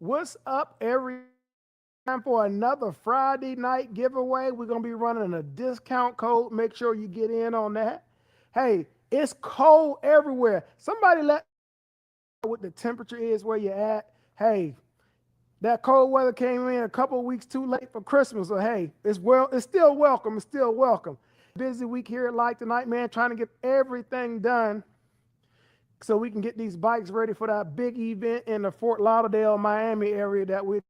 What's up, every time for another Friday night giveaway? We're gonna be running a discount code. Make sure you get in on that. Hey, it's cold everywhere. Somebody let me know what the temperature is where you're at. Hey, that cold weather came in a couple of weeks too late for Christmas. So hey, it's still welcome. It's still welcome. Busy week here at Light Tonight, man, trying to get everything done so we can get these bikes ready for that big event in the Fort Lauderdale, Miami area that we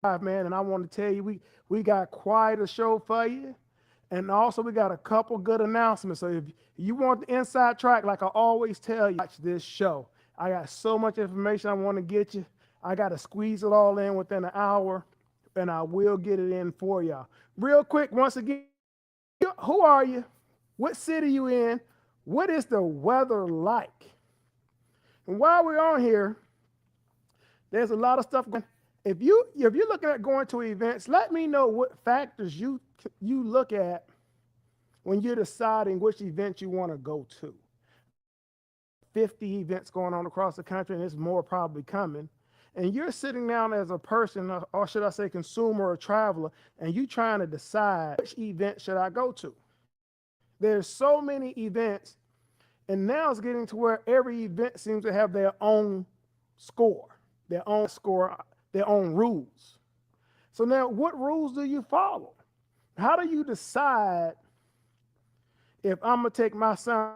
have, man. And I want to tell you, we got quite a show for you. And also we got a couple good announcements. So if you want the inside track, like I always tell you, watch this show. I got so much information I want to get you. I got to squeeze it all in within an hour, and I will get it in for y'all. Real quick, once again, who are you? What city you in? What is the weather like? And while we're on here, there's a lot of stuff going. If you're looking at going to events, let me know what factors you look at when you're deciding which event you want to go to. 50 events going on across the country, and there's more probably coming. And you're sitting down as a person, or should I say consumer or traveler, and you trying to decide which event should I go to. There's so many events, and now it's getting to where every event seems to have their own score, their own rules. So now what rules do you follow? How do you decide if I'm gonna take my son?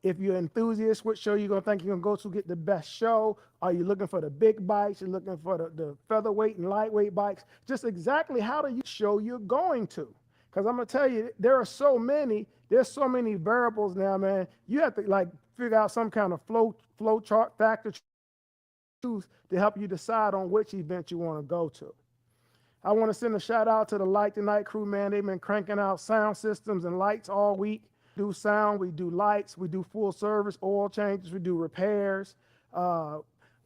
If you're an enthusiast, which show you're gonna think you're gonna go to get the best show? Are you looking for the big bikes? You're looking for the featherweight and lightweight bikes? Just exactly how do you show you're going to? Because I'm gonna tell you, there's so many variables now, man. You have to like figure out some kind of flow chart factor to help you decide on which event you want to go to. I want to send a shout out to the Light Tonight crew, man. They've been cranking out sound systems and lights all week. Do sound, we do lights, we do full service, oil changes, we do repairs.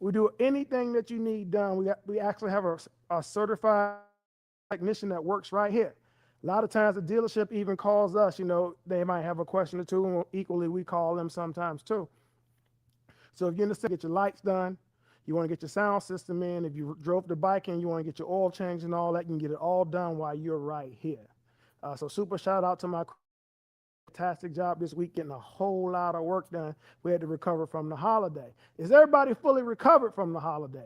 We do anything that you need done. We actually have a certified technician that works right here. A lot of times the dealership even calls us, they might have a question or two, and equally we call them sometimes too. So if you understand, get your lights done, you want to get your sound system in, if you drove the bike in, you want to get your oil change and all that, you can get it all done while you're right here. So super shout out to my fantastic job this week, getting a whole lot of work done. We had to recover from the holiday. Is everybody fully recovered from the holidays?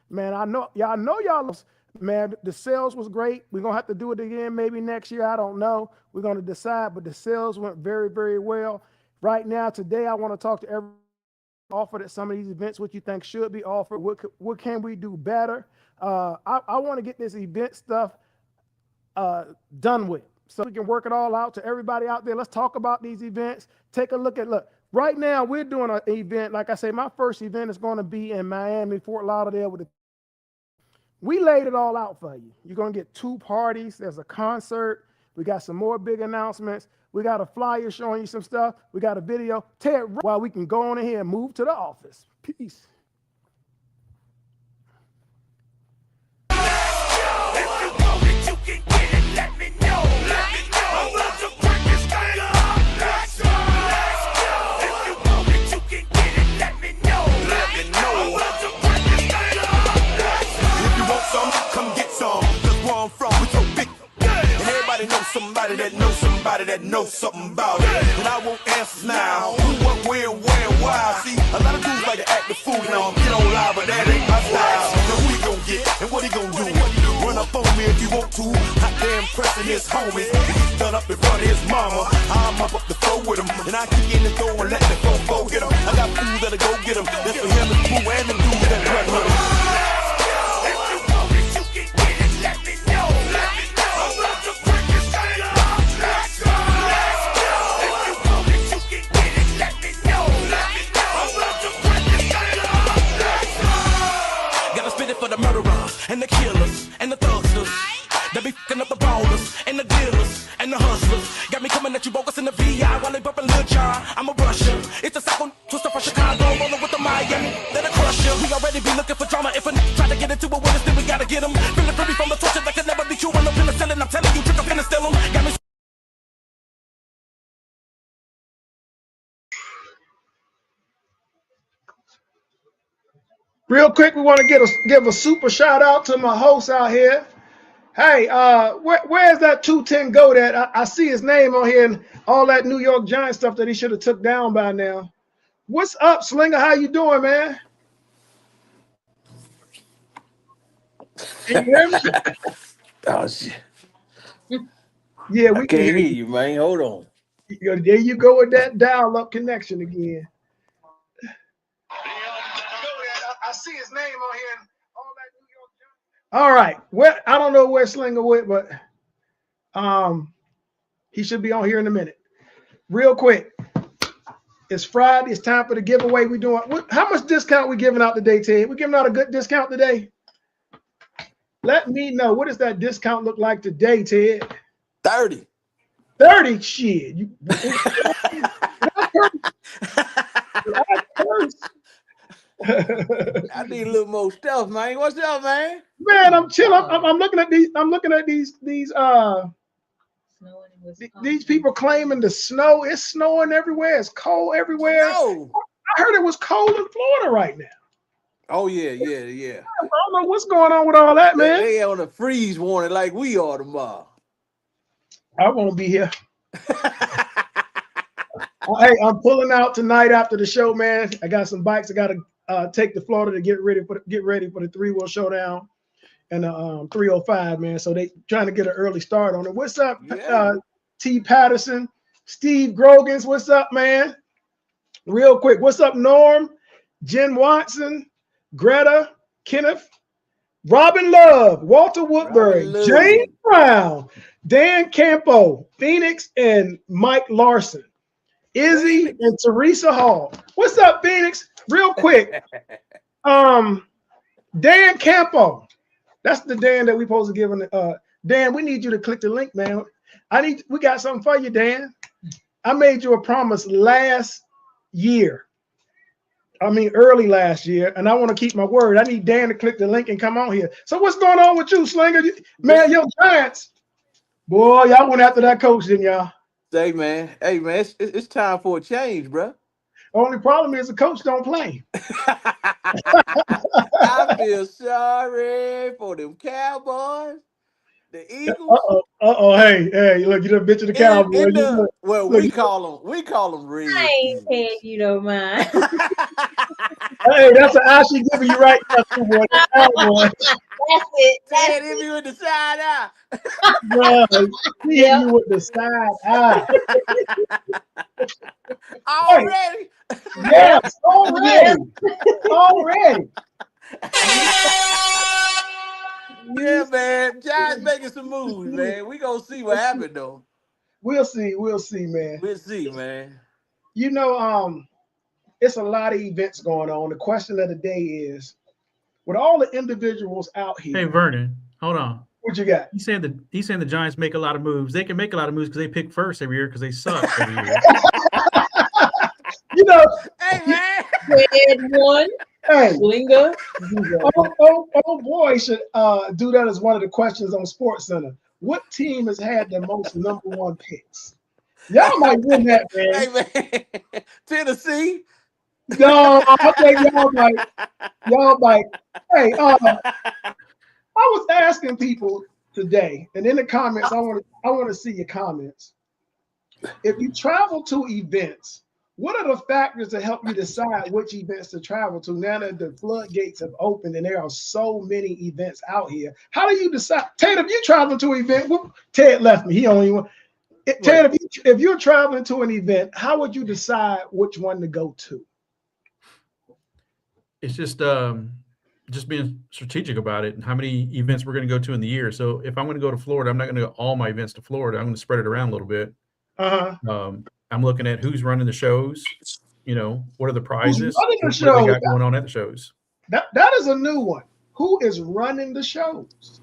Man, I know y'all, man, the sales was great. We're gonna have to do it again maybe next year. I don't know. We're gonna decide, but the sales went very, very well. Right now, today, I want to talk to everyone offered at some of these events, what you think should be offered, what can we do better? I want to get this event stuff done with, so we can work it all out. To everybody out there, let's talk about these events. Take a look. Right now we're doing an event. Like I say, my first event is going to be in Miami, Fort Lauderdale. We laid it all out for you. You're going to get 2 parties. There's a concert. We got some more big announcements. We got a flyer showing you some stuff. We got a video. Ted, while we can go on in here and move to the office. Peace. Somebody that knows something about it. And I won't answer now. Who, what, where, why? See, a lot of dudes like to act the fool now. Get on live, but that ain't my style. Now who he gonna get and what he gonna do? Run up on me if you want to. Hot damn pressing his homies. He's done up in front of his mama. I'm up the floor with him. And I kick in the door and let the go get him. I got fools that'll go get him. That's for him, the crew, and the dude that run with him. And the killers, and the thugsters, they be f***ing up the ballers, and the dealers, and the hustlers. Got me coming at you bogus in the VI while they bumping Lil Jon. I'm a Russia. It's a second twister from Chicago, rolling with the Miami. Let it crush you. We already be looking for drama. If a try to get into it with us, then we gotta get them. Feeling free from the torture that can never be true. When I'm penicillin, I'm telling you, trick up penicillin. Got me. Real quick, we want to give a super shout out to my host out here. Hey, where's that 210 GOAT at? I see his name on here and all that New York Giants stuff that he should have took down by now. What's up, Slinger? How you doing, man? Can you hear me? Oh shit! Yeah, we I can can't hear hear you. you, man. Hold on. There you go with that dial-up connection again. I see his name on here and all that New York Giants. All right. Well, I don't know where Slinger went, but he should be on here in a minute. Real quick. It's Friday. It's time for the giveaway. We doing how much discount we giving out today, Ted? We giving out a good discount today? Let me know. What does that discount look like today, Ted? 30. 30 shit. I need a little more stuff, man. What's up, man? Man, I'm chilling. I'm looking at these. I'm looking at these people claiming the snow. It's snowing everywhere. It's cold everywhere. No. I heard it was cold in Florida right now. Oh yeah. I don't know what's going on with all that, man. They on a freeze warning like we are tomorrow. I won't be here. Hey, I'm pulling out tonight after the show, man. I got some bikes. I got to take to Florida to get ready for the 3-wheel showdown and 305, man. So they trying to get an early start on it. What's up, T. Patterson, Steve Grogans? What's up, man? Real quick, what's up, Norm, Jen Watson, Greta, Kenneth, Robin Love, Walter Woodbury, James Brown, Dan Campo, Phoenix, and Mike Larson, Izzy and Teresa Hall. What's up, Phoenix? Real quick, Dan Campo. That's the Dan that we supposed to give him. Dan, we need you to click the link, man. We got something for you, Dan. I made you a promise early last year, and I want to keep my word. I need Dan to click the link and come on here. So what's going on with you, Slinger? Man, your Giants. Boy, y'all went after that coach, didn't y'all? Hey, man, it's time for a change, bro. Only problem is the coach don't play. I feel sorry for them Cowboys, the Eagles. Hey, look, you done bitch of the Cowboys. We call them Reds. I ain't saying you don't mind. Hey, that's an eye she giving you right now, boy. Cowboys. That's it. Ted hit me with the side eye. Bro, he hit you with the side eye. Already? Yes, already. Yeah, man. Giants making some moves, man. We gonna see what happened though. We'll see, man. We'll see, man. You know, it's a lot of events going on. The question of the day is, with all the individuals out here. Hey, Vernon, hold on. What you got? He's saying the Giants make a lot of moves. They can make a lot of moves because they pick first every year because they suck every year. You know, hey man. Red one. Hey, Slinger. oh boy, should do that as one of the questions on Sports Center. What team has had the most #1 picks? Y'all might win that, man. Hey man. Tennessee. No, I think y'all might. Hey, I was asking people today, and in the comments, I want to see your comments. If you travel to events, what are the factors that help you decide which events to travel to now that the floodgates have opened and there are so many events out here? How do you decide? Ted, if you travel to an event, Ted left me. He only one. Ted, if you're traveling to an event, how would you decide which one to go to? It's just being strategic about it and how many events we're going to go to in the year. So if I'm going to go to Florida, I'm not going to go all my events to Florida. I'm going to spread it around a little bit. I'm looking at who's running the shows. You know, what are the prizes? What they got going on at the shows? That is a new one. Who is running the shows?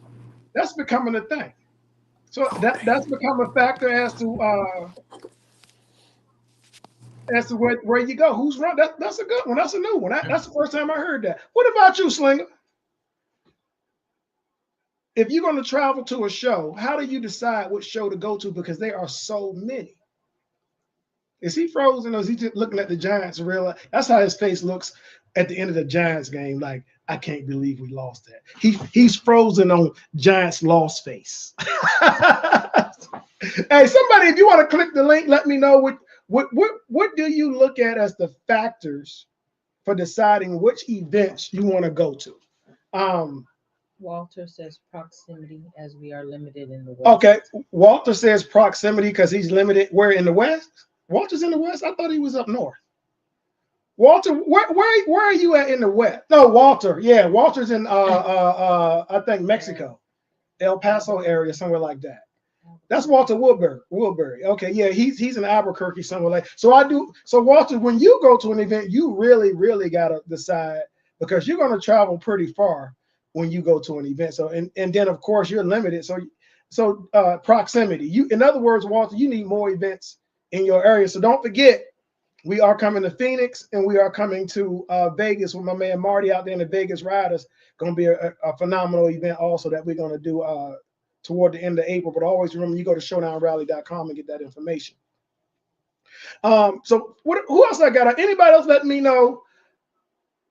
That's becoming a thing. So that's become a factor as to where you go. Who's run? That's a good one. That's a new one. That's the first time I heard that. What about you, Slinger? If you're going to travel to a show, how do you decide which show to go to? Because there are so many. Is he frozen or is he just looking at the Giants? That's how his face looks at the end of the Giants game. Like, I can't believe we lost that. He's frozen on Giants lost face. Hey, somebody, if you want to click the link, let me know what do you look at as the factors for deciding which events you want to go to. Walter says proximity, as we are limited in the West. Okay, Walter says proximity because he's limited. Where in the West? Walter's in the West. I thought he was up north. Walter, where are you at in the West? No, Walter. Yeah, Walter's in I think Mexico, El Paso area, somewhere like that. That's Walter Woodbury. Okay, yeah, he's in Albuquerque, somewhere like. So Walter, when you go to an event, you really gotta decide, because you're gonna travel pretty far when you go to an event. So and then of course you're limited. So proximity. In other words, Walter, you need more events in your area. So don't forget, we are coming to Phoenix and we are coming to Vegas with my man Marty out there in the Vegas Riders. Going to be a phenomenal event also that we're going to do toward the end of April. But always remember, you go to showdownrally.com and get that information. So who else I got? Anybody else let me know?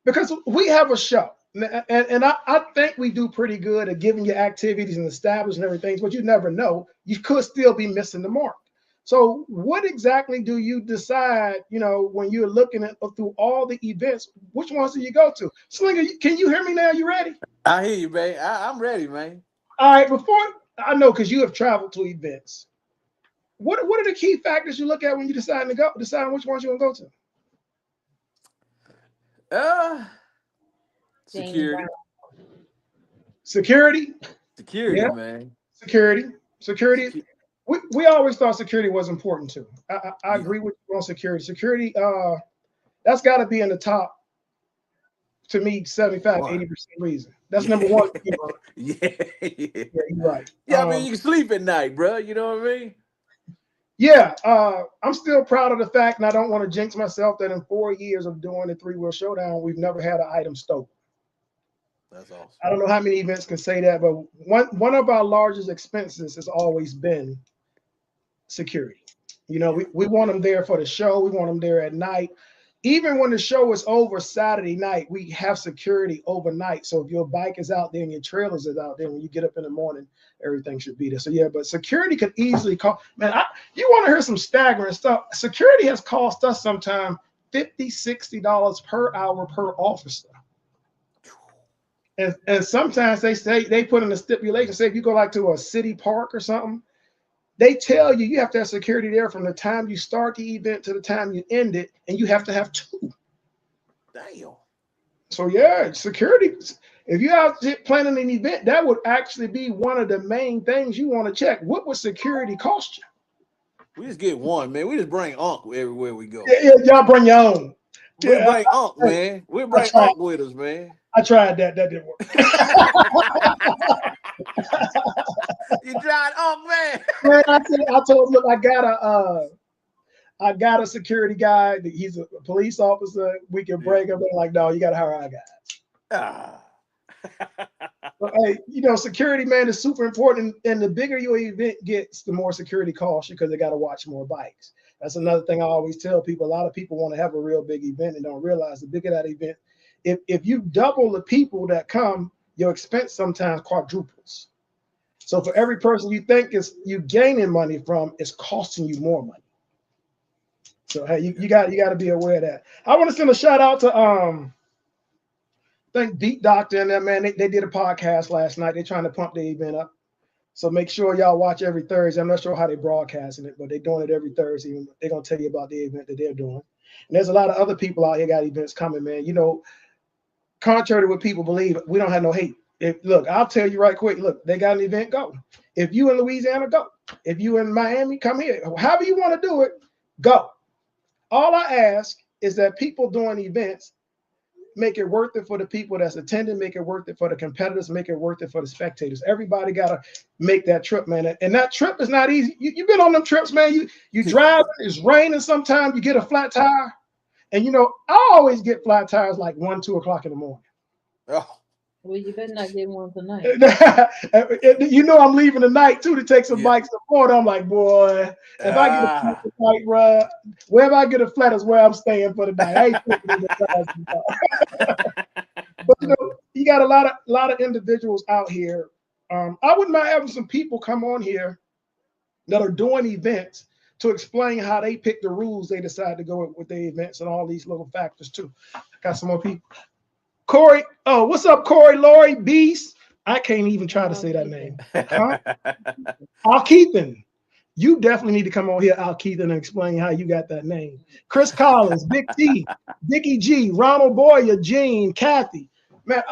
Because we have a show. And I think we do pretty good at giving you activities and establishing everything, but you never know. You could still be missing the mark. So what exactly do you decide, when you're looking at through all the events, which ones do you go to? Slinger, can you hear me now? You ready? I hear you, man. I'm ready, man. All right, I know, because you have traveled to events. What are the key factors you look at when you decide which ones you want to go to? Security. Security, yeah. Man. Security. We always thought security was important too. I agree with you on security. Security, that's got to be in the top, to me, 75-80% reason. That's number one. Yeah, you're right. Yeah, I mean, you can sleep at night, bro. You know what I mean? Yeah, I'm still proud of the fact, and I don't want to jinx myself, that in 4 years of doing the Three Wheel Showdown, we've never had an item stolen. That's awesome. I don't know how many events can say that, but one of our largest expenses has always been security. We want them there for the show. We want them there at night. Even when the show is over Saturday night, we have security overnight. So if your bike is out there and your trailers is out there, when you get up in the morning, everything should be there. So yeah, but security could easily cost, man, you want to hear some staggering stuff. Security has cost us sometimes $50-$60 per hour per officer. And sometimes they put in a stipulation, say if you go like to a city park or something, they tell you have to have security there from the time you start the event to the time you end it, and you have to have 2. Damn. So yeah, security. If you're out planning an event, that would actually be one of the main things you want to check. What would security cost you? We just get one, man. We just bring Unc everywhere we go. Yeah, y'all bring your own. We'll bring Unc, man. We'll bring Unc with us, man. I tried that. That didn't work. You tried Unc, man. Man, I told him, look, I got a security guy. He's a police officer. We can break him. They're like, no, you got to hire our guys. But, hey, security, man, is super important. And the bigger your event gets, the more security costs you, because they got to watch more bikes. That's another thing I always tell people. A lot of people want to have a real big event and don't realize the bigger that event, if you double the people that come, your expense sometimes quadruples. So for every person you think you gaining money from, it's costing you more money. So hey, you got to be aware of that. I want to send a shout out to I think Beat Doctor and that, man. They did a podcast last night. They're trying to pump the event up. So make sure y'all watch every Thursday. I'm not sure how they're broadcasting it, but they're doing it every Thursday. They're gonna tell you about the event that they're doing. And there's a lot of other people out here got events coming, man. Contrary to what people believe, we don't have no hate. Look, I'll tell you right quick. Look, they got an event, go. If you in Louisiana, go. If you in Miami, come here. However you want to do it, go. All I ask is that people doing events make it worth it for the people that's attending, make it worth it for the competitors, make it worth it for the spectators. Everybody got to make that trip, man. And that trip is not easy. You've been on them trips, man. You drive, it's raining sometimes, you get a flat tire. And, I always get flat tires like 1, 2 o'clock in the morning. Oh. Well, you better not get one tonight. I'm leaving tonight too to take some bikes to Florida. I'm like, boy, if I get a flat tonight, bro, wherever I get a flat is where I'm staying for the night. I ain't taking the you got a lot of individuals out here. I wouldn't mind having some people come on here that are doing events to explain how they pick the rules they decide to go with their events and all these little factors too. Got some more people. Corey, oh, what's up, Corey, Lori, Beast? I can't even try to say that name. Huh? Al Keithan. You definitely need to come on here, Al Keithan, and explain how you got that name. Chris Collins, Big T, Dickie G, Ronald Boyer, Gene, Kathy. Man,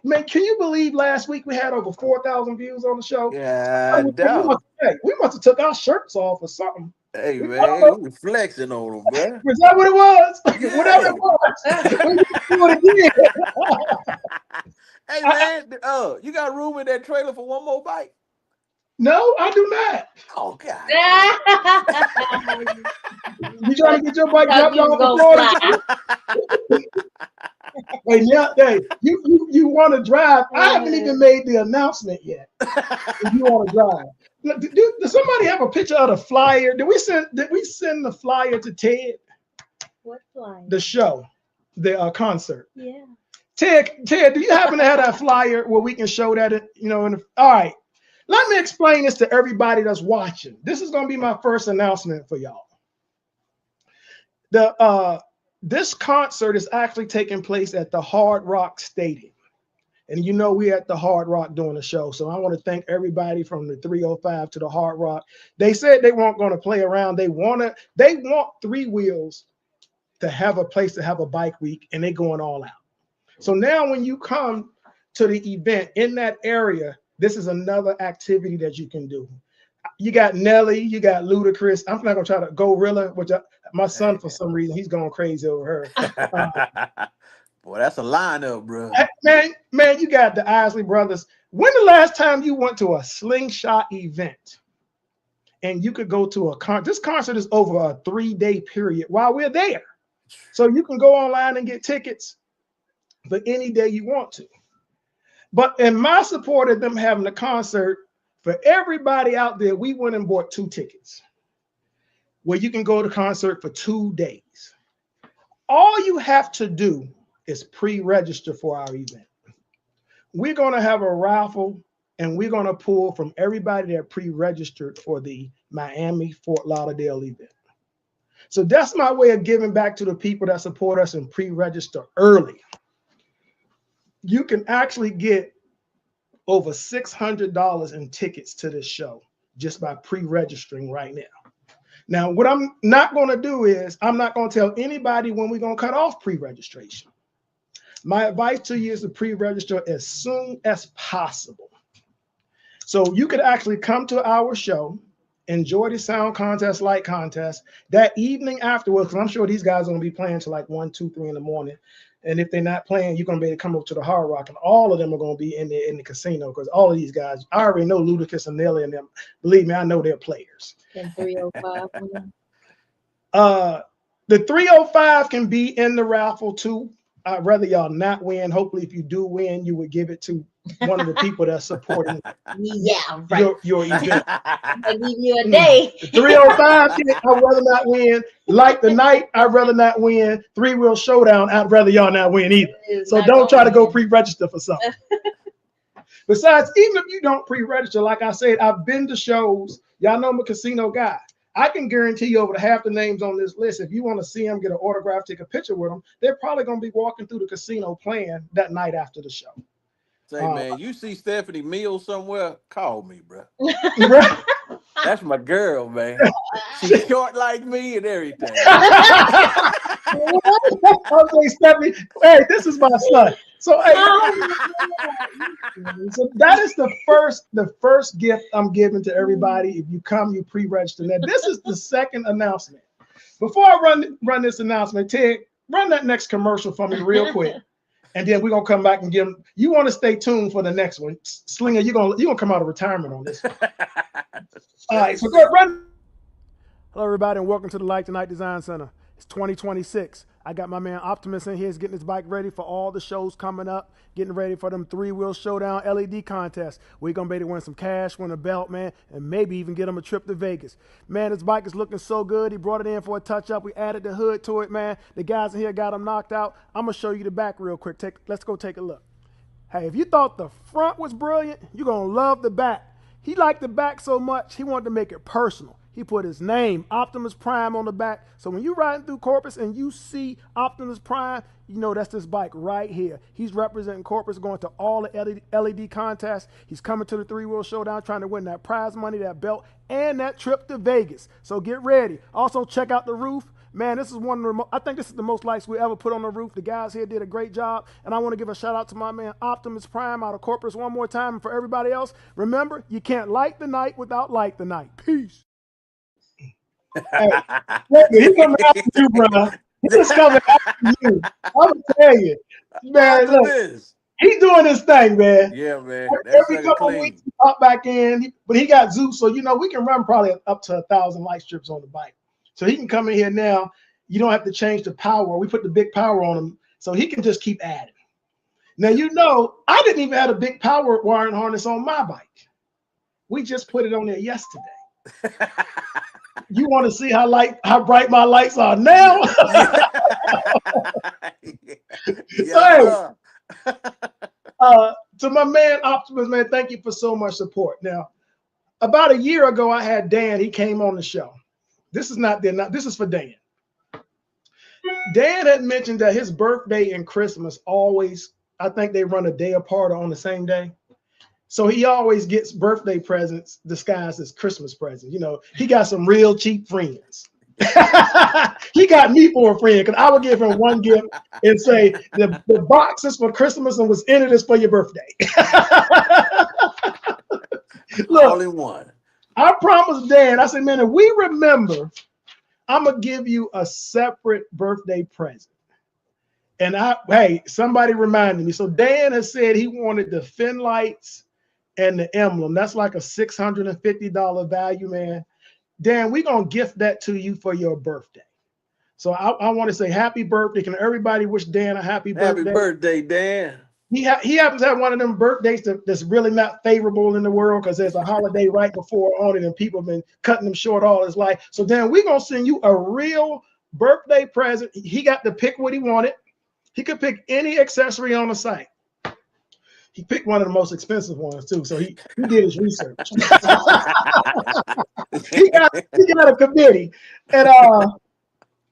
man, can you believe last week we had over 4,000 views on the show? Yeah, we must have took our shirts off or something. Hey, man, we flexing on them, bro. Was that what it was? Whatever it was. We do it again. Hey, man, you got room in that trailer for one more bite? No, I do not. Oh, God. You trying to get your bike dropped off the Florida? Hey, now, hey, you want to drive? I haven't even made the announcement yet. If you want to drive, does somebody have a picture of the flyer? Did we send the flyer to Ted? What flyer? The show, the concert. Yeah. Ted, do you happen to have that flyer where we can show that? All right. Let me explain this to everybody that's watching. This is going to be my first announcement for y'all. This concert is actually taking place at the Hard Rock Stadium. And we're at the Hard Rock doing the show. So I want to thank everybody from the 305 to the Hard Rock. They said they weren't going to play around. They want Three Wheels to have a place to have a bike week, and they're going all out. So now when you come to the event in that area, this is another activity that you can do. You got Nelly, you got Ludacris. I'm not going to try to Gorilla, which my son, for some reason, he's going crazy over her. Boy, that's a lineup, bro. Man, you got the Isley Brothers. When the last time you went to a Slingshot event and you could go to this concert is over a 3-day period while we're there. So you can go online and get tickets for any day you want to. But in my support of them having a concert, for everybody out there, we went and bought 2 tickets where you can go to concert for 2 days. All you have to do is pre-register for our event. We're going to have a raffle, and we're going to pull from everybody that pre-registered for the Miami Fort Lauderdale event. So that's my way of giving back to the people that support us and pre-register early. You can actually get over $600 in tickets to this show just by pre-registering right now. Now, what I'm not going to do is I'm not going to tell anybody when we're going to cut off pre-registration. My advice to you is to pre-register as soon as possible. So you could actually come to our show, enjoy the sound contest, light contest. That evening afterwards, because I'm sure these guys are going to be playing till like 1, 2, 3 in the morning. And if they're not playing, you're going to be able to come up to the Hard Rock, and all of them are going to be in the casino, because all of these guys, I already know Ludacris and Nelly and them. Believe me, I know they're players. And 305. The 305 can be in the raffle too. I'd rather y'all not win. Hopefully, if you do win, you would give it to one of the people that's supporting Yeah, right. your event. I'll give you a day. The 305, I'd rather not win. Like the night, I'd rather not win. 3 Wheel Showdown, I'd rather y'all not win either. So don't try to go pre-register for something. Besides, even if you don't pre-register, like I said, I've been to shows. Y'all know I'm a casino guy. I can guarantee you over half the names on this list, if you want to see them, get an autograph, take a picture with them, they're probably going to be walking through the casino playing that night after the show. Say, man, you see Stephanie Mills somewhere, call me, bro. That's my girl, man. She's short like me and everything. Okay, Stephanie, hey, this is my son. So, hey, so that is the first gift I'm giving to everybody. If you come, you pre-register. Now, this is the second announcement. Before I run this announcement, Ted, run that next commercial for me real quick. And then we're gonna come back and give them. You want to stay tuned for the next one. Slinger, you're gonna come out of retirement on this one. All right, so go run. Hello, everybody, and welcome to the Light Tonight Design Center. It's 2026. I got my man Optimus in here. He's getting his bike ready for all the shows coming up, getting ready for them 3 Wheel Showdown LED contests. We're going to be able to win some cash, win a belt, man, and maybe even get him a trip to Vegas. Man, his bike is looking so good. He brought it in for a touch-up. We added the hood to it, man. The guys in here got him knocked out. I'm going to show you the back real quick. Let's go take a look. Hey, if you thought the front was brilliant, you're going to love the back. He liked the back so much, he wanted to make it personal. He put his name, Optimus Prime, on the back. So when you're riding through Corpus and you see Optimus Prime, you know that's this bike right here. He's representing Corpus, going to all the LED contests. He's coming to the three-wheel showdown, trying to win that prize money, that belt, and that trip to Vegas. So get ready. Also, check out the roof. Man, this is one of the I think this is the most lights we ever put on the roof. The guys here did a great job. And I want to give a shout out to my man Optimus Prime out of Corpus one more time. And for everybody else, remember, you can't light the night without light the night. Peace. Hey, he coming after you, bro. He's coming after you. I'm gonna tell you, man. Look, Look, he's doing his thing, man. yeah, man. Every couple of weeks, he pop back in, but he got Zeus, so you know we can run probably up to 1,000 light strips on the bike. So he can come in here now. You don't have to change the power. We put the big power on him, so he can just keep adding. Now you know I didn't even have a big power wiring harness on my bike. We just put it on there yesterday. You want to see how bright my lights are now? Yeah. To my man Optimus, man, thank you for so much support. Now, about a year ago, I had Dan. He came on the show. This is not Dan. This is for Dan. Dan had mentioned that his birthday and Christmas always, I think they run a day apart or on the same day. So he always gets birthday presents disguised as Christmas presents. You know, he got some real cheap friends. He got me for a friend because I would give him one gift and say the box is for Christmas and was in it is for your birthday. Look, All in one. I promised Dan, I said, man, if we remember, I'm gonna give you a separate birthday present. And hey, somebody reminded me. So Dan has said he wanted the fin lights and the emblem. That's like a $650 value, man. Dan, we're going to gift that to you for your birthday. So I want to say happy birthday. Can everybody wish Dan a happy birthday? Happy birthday, Dan. He happens to have one of them birthdays that's really not favorable in the world because there's a holiday right before on it and people have been cutting him short all his life. So Dan, we're going to send you a real birthday present. He got to pick what he wanted. He could pick any accessory on the site. He picked one of the most expensive ones too, so he did his research. he got a committee, and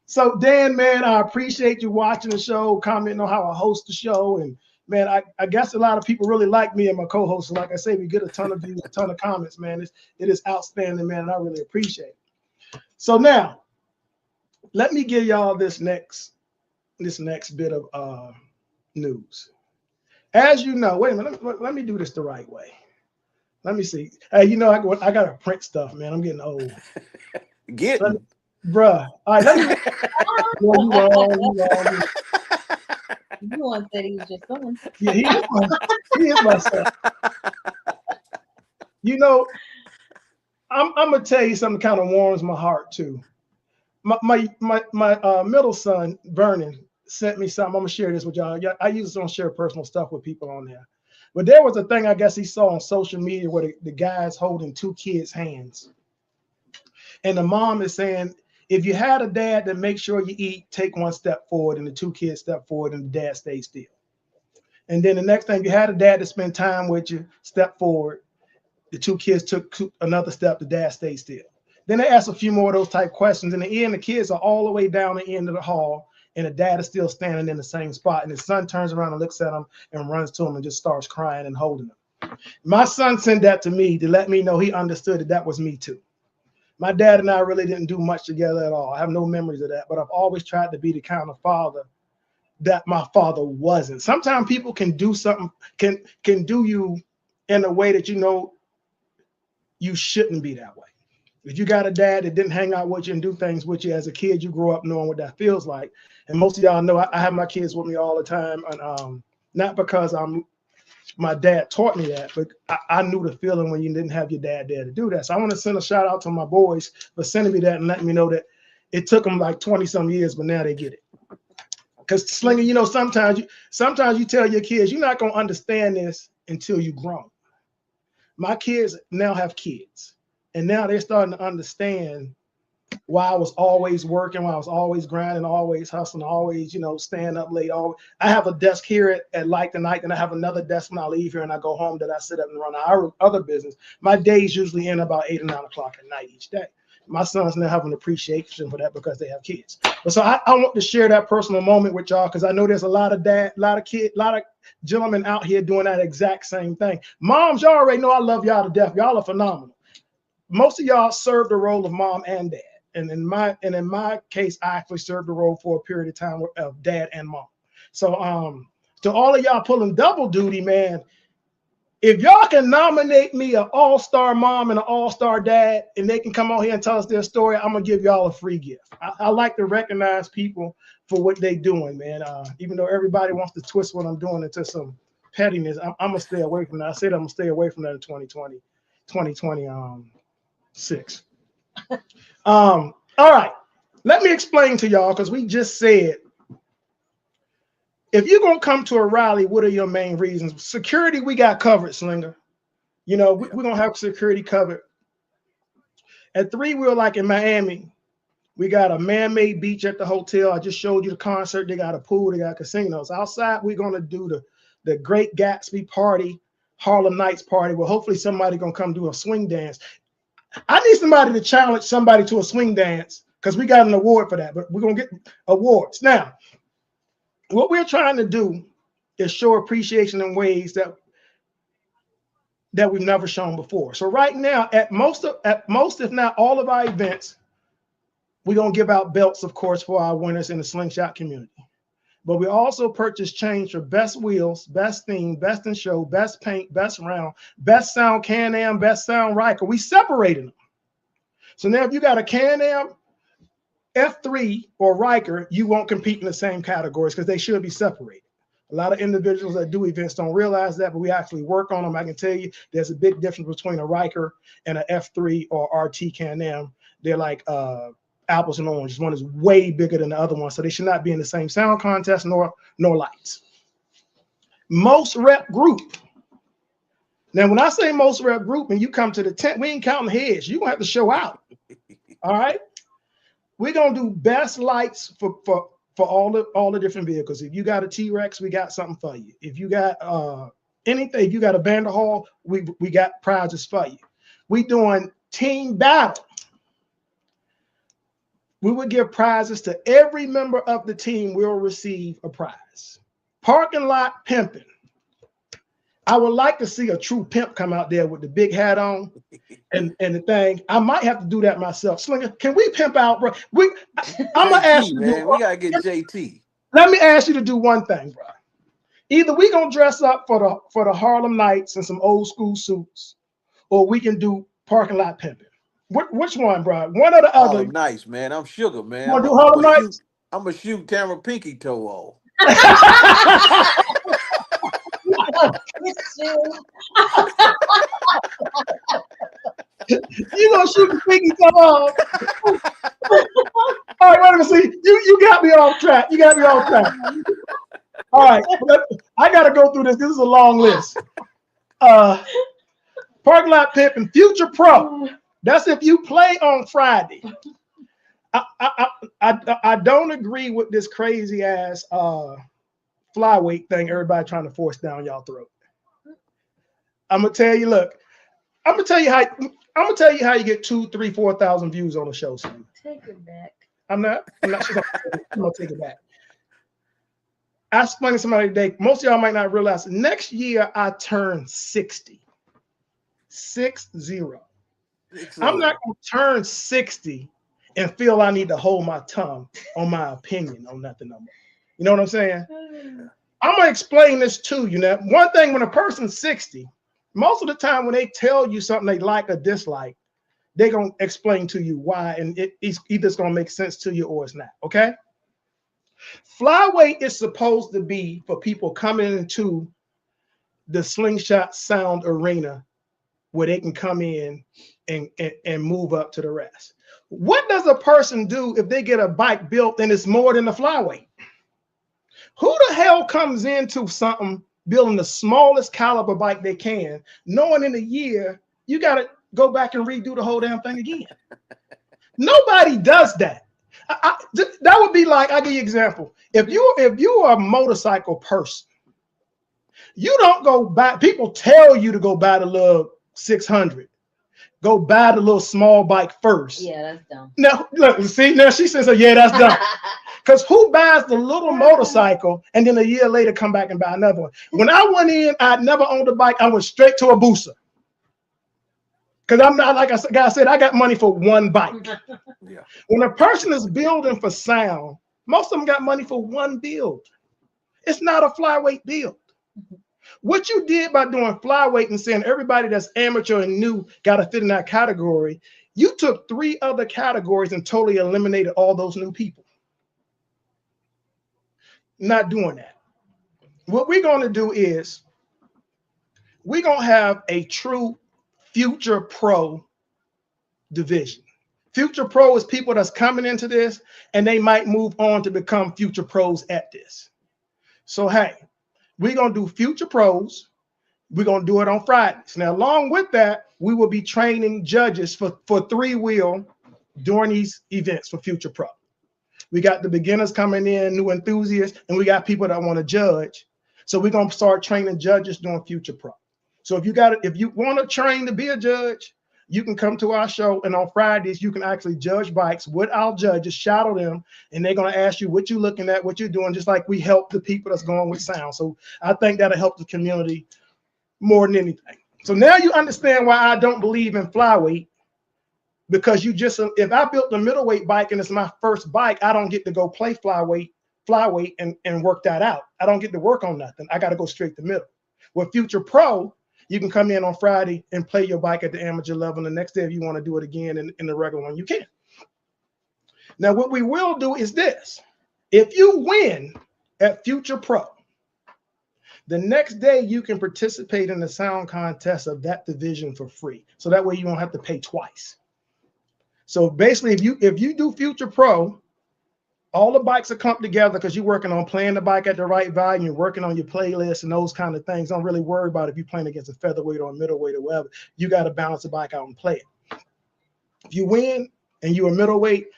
so Dan, man, I appreciate you watching the show, commenting on how I host the show, and man, I guess a lot of people really like me and my co-host. Like I say, we get a ton of views, a ton of comments, man. It is outstanding, man, and I really appreciate it. So now, let me give y'all this next bit of news. As you know, wait a minute, let me do this the right way. Let me see. Hey, you know, I got to print stuff, man. I'm getting old. Bruh. All right, let me. You want that he's just going. Yeah, he is my son. You know, I'm gonna tell you something kind of warms my heart too. My middle son, Vernon, sent me something. I'm gonna share this with y'all. I usually don't share personal stuff with people on there, but there was a thing I guess he saw on social media where the guy's holding two kids' hands, and the mom is saying, if you had a dad, then make sure you eat, take one step forward, and the two kids step forward, and the dad stays still. And then the next thing, you had a dad to spend time with you, step forward, the two kids took another step, the dad stayed still. Then they asked a few more of those type questions. In the end, the kids are all the way down the end of the hall, and the dad is still standing in the same spot. And his son turns around and looks at him and runs to him and just starts crying and holding him. My son sent that to me to let me know he understood that was me too. My dad and I really didn't do much together at all. I have no memories of that, but I've always tried to be the kind of father that my father wasn't. Sometimes people can do something, can do you in a way that you know you shouldn't be that way. If you got a dad that didn't hang out with you and do things with you as a kid, you grow up knowing what that feels like. And most of y'all know I have my kids with me all the time, and not because my dad taught me that, but I knew the feeling when you didn't have your dad there to do that. So I want to send a shout out to my boys for sending me that and letting me know that it took them like 20 some years, but now they get it. Because Slinger, you know, sometimes you tell your kids, you're not going to understand this until you grown. My kids now have kids, and now they're starting to understand while I was always working, while I was always grinding, always hustling, always, staying up late. I have a desk here at Like the Night, and I have another desk when I leave here and I go home that I sit up and run our other business. My days usually end about 8 or 9 o'clock at night each day. My sons now have an appreciation for that because they have kids. But so I want to share that personal moment with y'all because I know there's a lot of gentlemen out here doing that exact same thing. Moms, y'all already know I love y'all to death. Y'all are phenomenal. Most of y'all serve the role of mom and dad. And in my case, I actually served the role for a period of time of dad and mom. So to all of y'all pulling double duty, man, if y'all can nominate me an all-star mom and an all-star dad, and they can come on here and tell us their story, I'm gonna give y'all a free gift. I like to recognize people for what they doing, man. Even though everybody wants to twist what I'm doing into some pettiness, I'm gonna stay away from that. I said I'm gonna stay away from that in 2026. All right, let me explain to y'all because we just said, if you're going to come to a rally, what are your main reasons? Security, we got covered, Slinger. We're going to have security covered. At Three Wheel, like in Miami, we got a man-made beach at the hotel. I just showed you the concert. They got a pool. They got casinos. Outside, we're going to do the Great Gatsby party, Harlem Nights party, where hopefully somebody going to come do a swing dance. I need somebody to challenge somebody to a swing dance because we got an award for that, but we're going to get awards. Now, what we're trying to do is show appreciation in ways that we've never shown before. So right now, at most, if not all of our events, we're going to give out belts, of course, for our winners in the Slingshot community. But we also purchase chains for best wheels, best theme, best in show, best paint, best round, best sound Can-Am, best sound Riker. We separated them. So now if you got a Can-Am, F3 or Riker, you won't compete in the same categories because they should be separated. A lot of individuals that do events don't realize that, but we actually work on them. I can tell you there's a big difference between a Riker and an F3 or RT Can-Am. They're like apples and oranges. One is way bigger than the other one, so they should not be in the same sound contest nor lights. Most rep group. Now, when I say most rep group and you come to the tent, we ain't counting heads. You're going to have to show out. All right? We're going to do best lights for all the different vehicles. If you got a T-Rex, we got something for you. If you got anything, if you got a Vanderhall, we got prizes for you. We doing team battle. We would give prizes to every member of the team. Will receive a prize. Parking lot pimping. I would like to see a true pimp come out there with the big hat on and the thing. I might have to do that myself. Slinger, can we pimp out, bro? I'm gonna ask you, man. We gotta get JT. Let me ask you to do one thing, bro. Either we gonna dress up for the Harlem Nights in some old school suits, or we can do parking lot pimping. Which one, bro? One or the other? Harlem Nights, man. I'm sugar, man. I'm gonna shoot camera pinky toe off. You gonna shoot the pinky toe off? All right, wait a minute. See, you got me off track. You got me off track. All right, I gotta go through this. This is a long list. Parking lot pimp and Future Pro. That's if you play on Friday. I don't agree with this crazy ass flyweight thing everybody trying to force down y'all throat. I'm gonna tell you, look, I'm gonna tell you how you get 2,000, 3,000, 4,000 views on a show. Son. Take it back. I'm not I'm gonna take it back. I explained to somebody today, most of y'all might not realize next year I turn 60. 60. I'm not gonna turn 60 and feel I need to hold my tongue on my opinion on nothing no more. You know what I'm saying? I'm gonna explain this to you. Now, one thing, when a person's 60, most of the time when they tell you something they like or dislike, they're gonna explain to you why, and it's either gonna make sense to you or it's not. Okay. Flyweight is supposed to be for people coming into the Slingshot Sound Arena where they can come in and move up to the rest. What does a person do if they get a bike built and it's more than the flyweight? Who the hell comes into something building the smallest caliber bike they can, knowing in a year you got to go back and redo the whole damn thing again? Nobody does that. That would be like, I'll give you an example. If you are a motorcycle person, you don't go buy, people tell you to go buy the little 600. Go buy the little small bike first. Yeah, that's dumb. Now, look, see, now she says, yeah, that's dumb. Because who buys the little motorcycle and then a year later come back and buy another one? When I went in, I'd never owned a bike. I went straight to a Busa. Because I'm not, like I said, I got money for one bike. Yeah. When a person is building for sound, most of them got money for one build. It's not a flyweight build. What you did by doing flyweight and saying everybody that's amateur and new got to fit in that category, you took 3 other categories and totally eliminated all those new people. Not doing that. What we're going to do is we're going to have a true Future Pro division. Future Pro is people that's coming into this and they might move on to become future pros at this. So, hey, we're going to do Future Pros. We're going to do it on Fridays. Now, along with that, we will be training judges for 3-wheel during these events for Future Pro. We got the beginners coming in, new enthusiasts, and we got people that want to judge. So we're going to start training judges during Future Pro. So if you want to train to be a judge, you can come to our show, and on Fridays, you can actually judge bikes with our judges, shadow them, and they're going to ask you what you're looking at, what you're doing, just like we help the people that's going with sound. So I think that'll help the community more than anything. So now you understand why I don't believe in flyweight, because if I built a middleweight bike and it's my first bike, I don't get to go play flyweight and work that out. I don't get to work on nothing. I got to go straight to middle. With Future Pro, you can come in on Friday and play your bike at the amateur level. And the next day, if you want to do it again in the regular one, you can. Now, what we will do is this. If you win at Future Pro, the next day you can participate in the sound contest of that division for free. So that way you don't have to pay twice. So basically, if you do Future Pro, all the bikes will come together because you're working on playing the bike at the right value, you're working on your playlist and those kind of things. Don't really worry about if you're playing against a featherweight or a middleweight or whatever. You got to balance the bike out and play it. If you win and you're a middleweight,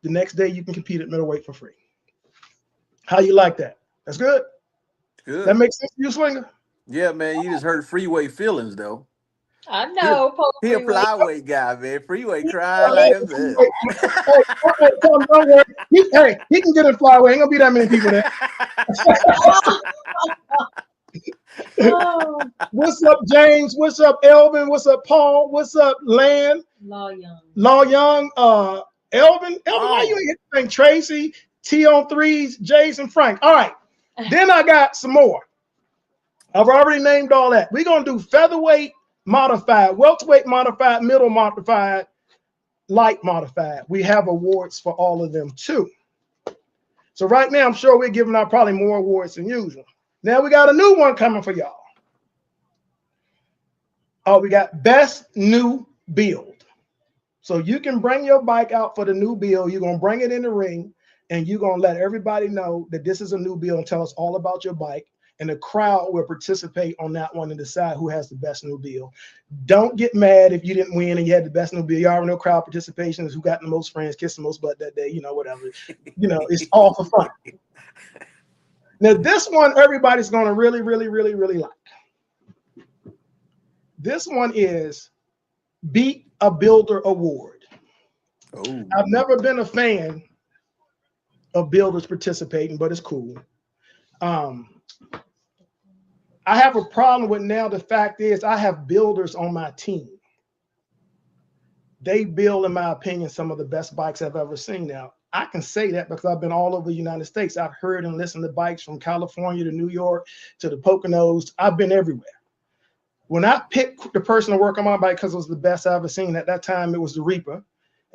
the next day you can compete at middleweight for free. How you like that? That's good? Good. That makes sense to you, Slinger? Yeah, man, you just hurt Freeway feelings, though. I know. He a flyweight guy, man. Freeway crying like a bitch. He can get in flyweight. Ain't gonna be that many people there. Oh, What's up, James? What's up, Elvin? What's up, Paul? What's up, Lan? Law Young. Law Young, Elvin, why you ain't hitting Tracy, T on threes, Jason, Frank. All right. Then I got some more. I've already named all that. We're gonna do featherweight modified, welterweight modified, middle modified, light modified. We have awards for all of them too. So right now, I'm sure we're giving out probably more awards than usual. Now we got a new one coming for y'all. Oh, we got best new build. So you can bring your bike out for the new build. You're gonna bring it in the ring, and you're gonna let everybody know that this is a new build and tell us all about your bike. And the crowd will participate on that one and decide who has the best new build. Don't get mad if you didn't win and you had the best new build. You already know crowd participation is who got the most friends, kissed the most butt that day, you know, whatever. You know, it's all for fun. Now, this one, everybody's going to really, really, really, really like. This one is Beat a Builder Award. Oh. I've never been a fan of builders participating, but it's cool. I have a problem with now. The fact is, I have builders on my team. They build, in my opinion, some of the best bikes I've ever seen. Now, I can say that because I've been all over the United States. I've heard and listened to bikes from California to New York to the Poconos. I've been everywhere. When I picked the person to work on my bike because it was the best I've ever seen, at that time, it was the Reaper.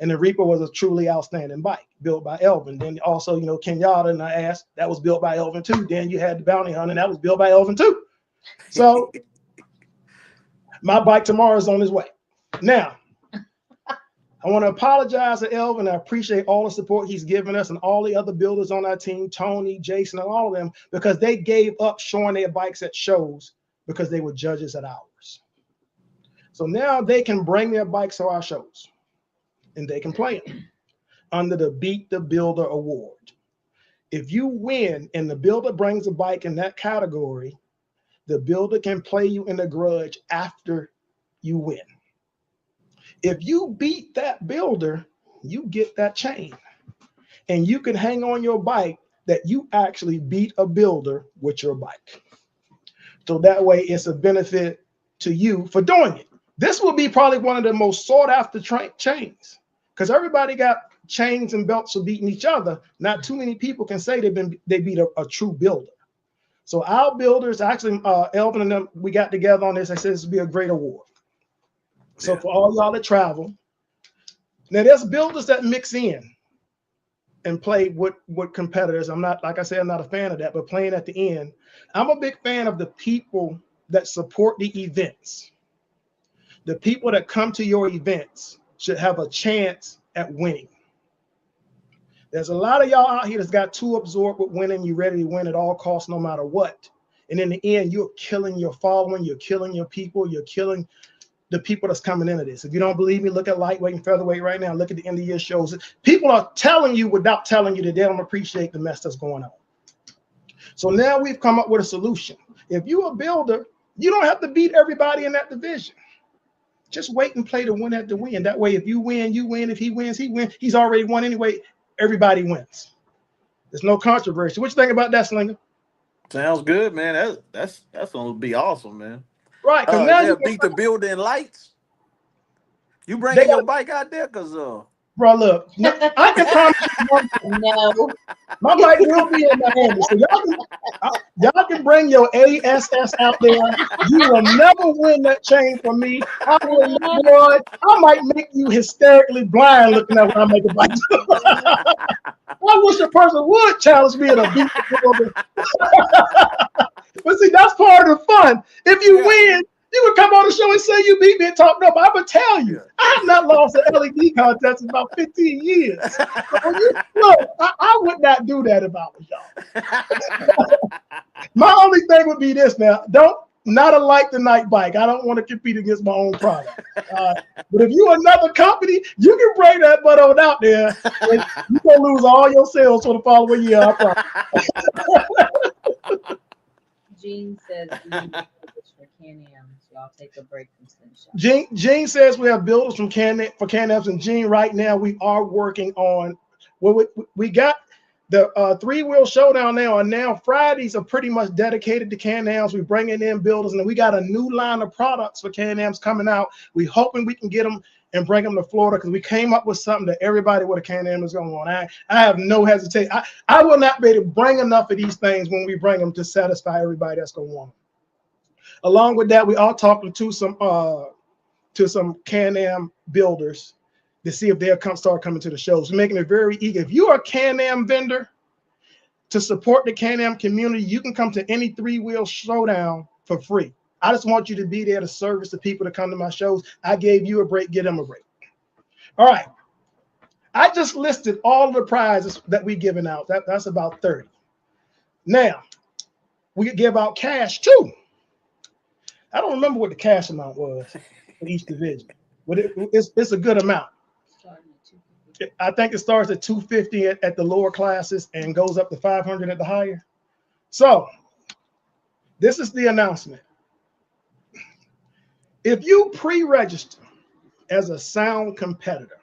And the Reaper was a truly outstanding bike built by Elvin. Then also, you know, Kenyatta and I asked, that was built by Elvin too. Then you had the Bounty Hunter, and that was built by Elvin too. So my bike tomorrow is on its way. Now, I want to apologize to Elvin. I appreciate all the support he's given us and all the other builders on our team, Tony, Jason, and all of them, because they gave up showing their bikes at shows because they were judges at ours. So now they can bring their bikes to our shows. and they can play them under the Beat the Builder Award. If you win and the builder brings a bike in that category, the builder can play you in the grudge after you win. If you beat that builder, you get that chain. And you can hang on your bike that you actually beat a builder with your bike. So that way it's a benefit to you for doing it. This will be probably one of the most sought after chains, because everybody got chains and belts for beating each other. Not too many people can say they beat a true builder. So our builders, actually, Elvin and them, we got together on this. I said this would be a great award. So for all y'all that travel, now there's builders that mix in and play with competitors. I'm not, like I said, I'm not a fan of that, but playing at the end, I'm a big fan of the people that support the events. The people that come to your events should have a chance at winning. There's a lot of y'all out here that's got too absorbed with winning. You're ready to win at all costs, no matter what. And in the end, you're killing your following. You're killing your people. You're killing the people that's coming into this. If you don't believe me, look at lightweight and featherweight right now. Look at the end of year shows. People are telling you without telling you that they don't appreciate the mess that's going on. So now we've come up with a solution. If you're a builder, you don't have to beat everybody in that division. Just wait and play to win at the win. That way, if you win, you win. If he wins, he wins. He's already won anyway. Everybody wins. There's no controversy. What you think about that, Slinger? Sounds good, man. That's gonna be awesome, man. Right, because now you beat the builder in lights. You bring your bike out there, cause bro, look, I can promise you, No. my bike will be in Miami, so y'all can bring your ASS out there. You will never win that chain from me. I will, boy, I might make you hysterically blind looking at when I make a bike. I wish a person would challenge me in a beat the builder. But see, that's part of the fun. If you win, you would come on the show and say you beat me and talk up. I would tell you, I have not lost an LED contest in about 15 years. So look, I would not do that if I was y'all. My only thing would be this now. Not a like the night bike. I don't want to compete against my own product. But if you're another company, you can bring that butt on out there. And you're going to lose all your sales for the following year. I promise. Gene says we need builders for Can-Am, so I'll take a break from Slingshot. Gene says we have builders from Can-Ams, and Gene, right now we are working on. Well, we got the three-wheel showdown now, and now Fridays are pretty much dedicated to Can-Ams. We're bringing in builders, and we got a new line of products for Can-Ams coming out. We're hoping we can get them and bring them to Florida, because we came up with something that everybody with a Can-Am is going to want. I have no hesitation. I will not be able to bring enough of these things when we bring them to satisfy everybody that's going to want them. Along with that, we are talking to some Can-Am builders to see if they'll start coming to the shows. We're making it very eager. If you're a Can-Am vendor, to support the Can-Am community, you can come to any three-wheel showdown for free. I just want you to be there to service the people that come to my shows. I gave you a break, get them a break. All right. I just listed all the prizes that we're giving out. That's about 30. Now, we could give out cash too. I don't remember what the cash amount was for each division, but it's a good amount. I think it starts at $250 at the lower classes and goes up to $500 at the higher. So this is the announcement. If you pre-register as a sound competitor,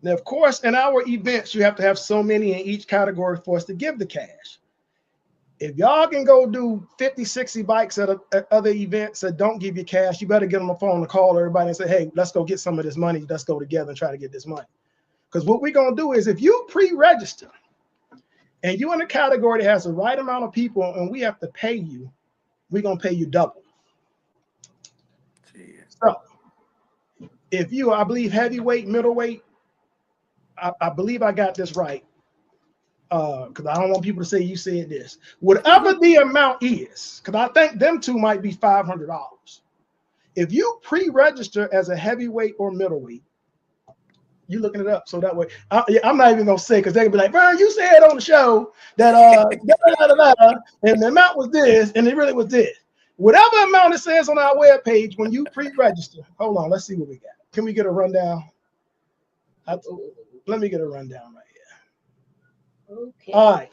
Now, of course, in our events, you have to have so many in each category for us to give the cash. If y'all can go do 50, 60 bikes at other events that don't give you cash, you better get on the phone and call everybody and say, hey, let's go get some of this money. Let's go together and try to get this money. Because what we're going to do is, if you pre-register and you're in a category that has the right amount of people and we have to pay you, we're going to pay you double. So if you, I believe, heavyweight, middleweight, I believe I got this right. Because I don't want people to say you said this. Whatever the amount is, because I think them two might be $500. If you pre-register as a heavyweight or middleweight, you looking it up so that way. I'm not even gonna say, because they're gonna be like, Vern, you said on the show that and the amount was this, and it really was this. Whatever amount it says on our webpage when you pre-register. Hold on, let's see what we got. Can we get a rundown? Let me get a rundown right here. Okay. All right.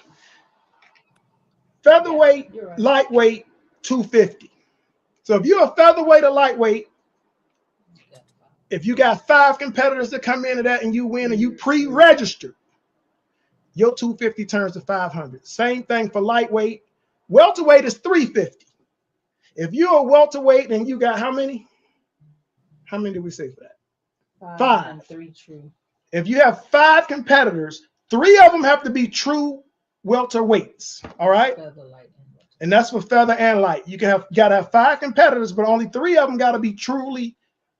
Featherweight, You're right. lightweight, 250. So if you're a featherweight or lightweight, if you got 5 competitors that come into that and you win and you pre-registered, your 250 turns to 500. Same thing for lightweight. Welterweight is 350. If you're a welterweight and you got how many? How many did we say for that? 5. And 3 true. If you have 5 competitors, 3 of them have to be true welterweights. All right. Feather, light, and welter. And that's for feather and light. You gotta have 5 competitors, but only 3 of them got to be truly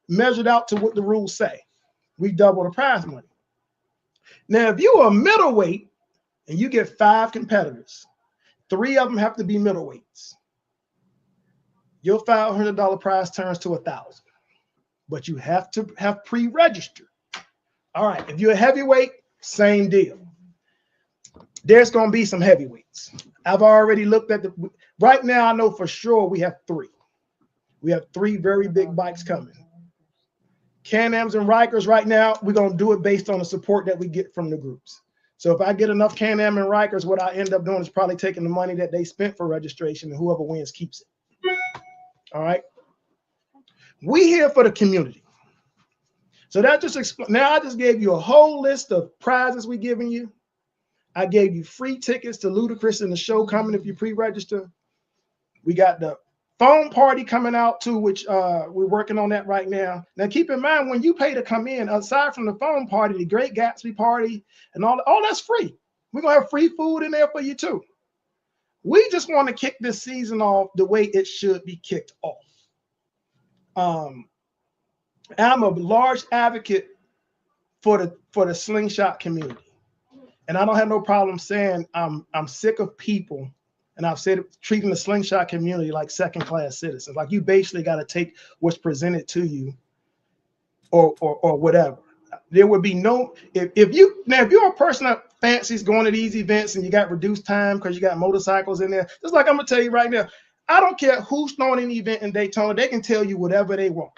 measured out to what the rules say. We double the prize money. Now, if you're a middleweight and you get 5 competitors, 3 of them have to be middleweights. Your $500 prize turns to $1,000, but you have to have pre-registered. All right. If you're a heavyweight, same deal. There's going to be some heavyweights. I've already looked at right now. I know for sure we have 3. We have 3 very big bikes coming. Can-Ams and Rikers right now, we're going to do it based on the support that we get from the groups. So if I get enough Can-Am and Rikers, what I end up doing is probably taking the money that they spent for registration and whoever wins keeps it. All right. We here for the community. So that just now I just gave you a whole list of prizes we giving you. I gave you free tickets to Ludacris and the show coming if you pre-register. We got the phone party coming out too, which we're working on that right now. Now keep in mind when you pay to come in, aside from the phone party, the Great Gatsby party and all that's free. We're gonna have free food in there for you too. We just want to kick this season off the way it should be kicked off. I'm a large advocate for the slingshot community. And I don't have no problem saying I'm sick of people, and I've said treating the slingshot community like second-class citizens. Like you basically got to take what's presented to you or whatever. There would be no, if you're a person that fancies going to these events and you got reduced time because you got motorcycles in there, just like I'm gonna tell you right now, I don't care who's throwing an event in Daytona, they can tell you whatever they want.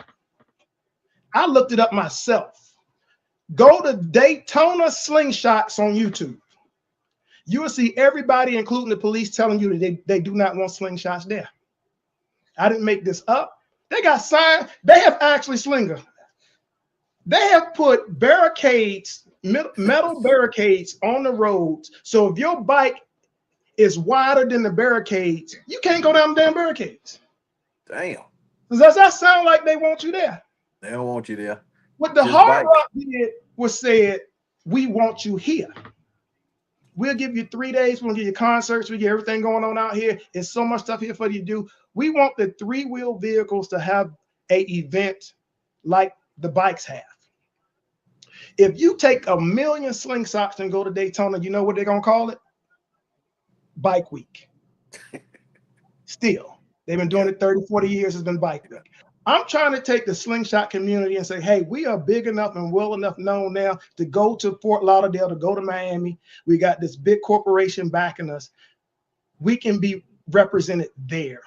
I looked it up myself. Go to Daytona Slingshots on YouTube. You will see everybody, including the police, telling you that they do not want slingshots there. I didn't make this up. They got signs. They have actually slinger. They have put barricades, metal barricades on the roads. So if your bike is wider than the barricades, you can't go down the damn barricades. Damn. Does that sound like they want you there? They don't want you there. What the Just Hard bike. Rock did was said, we want you here. We'll give you 3 days. We'll give you concerts. We get everything going on out here. There's so much stuff here for you to do. We want the 3-wheel vehicles to have an event like the bikes have. If you take 1 million slingshots and go to Daytona, you know what they're going to call it? Bike Week. Still, they've been doing it 30, 40 years. It's been Bike Week. I'm trying to take the slingshot community and say, hey, we are big enough and well enough known now to go to Fort Lauderdale, to go to Miami. We got this big corporation backing us. We can be represented there.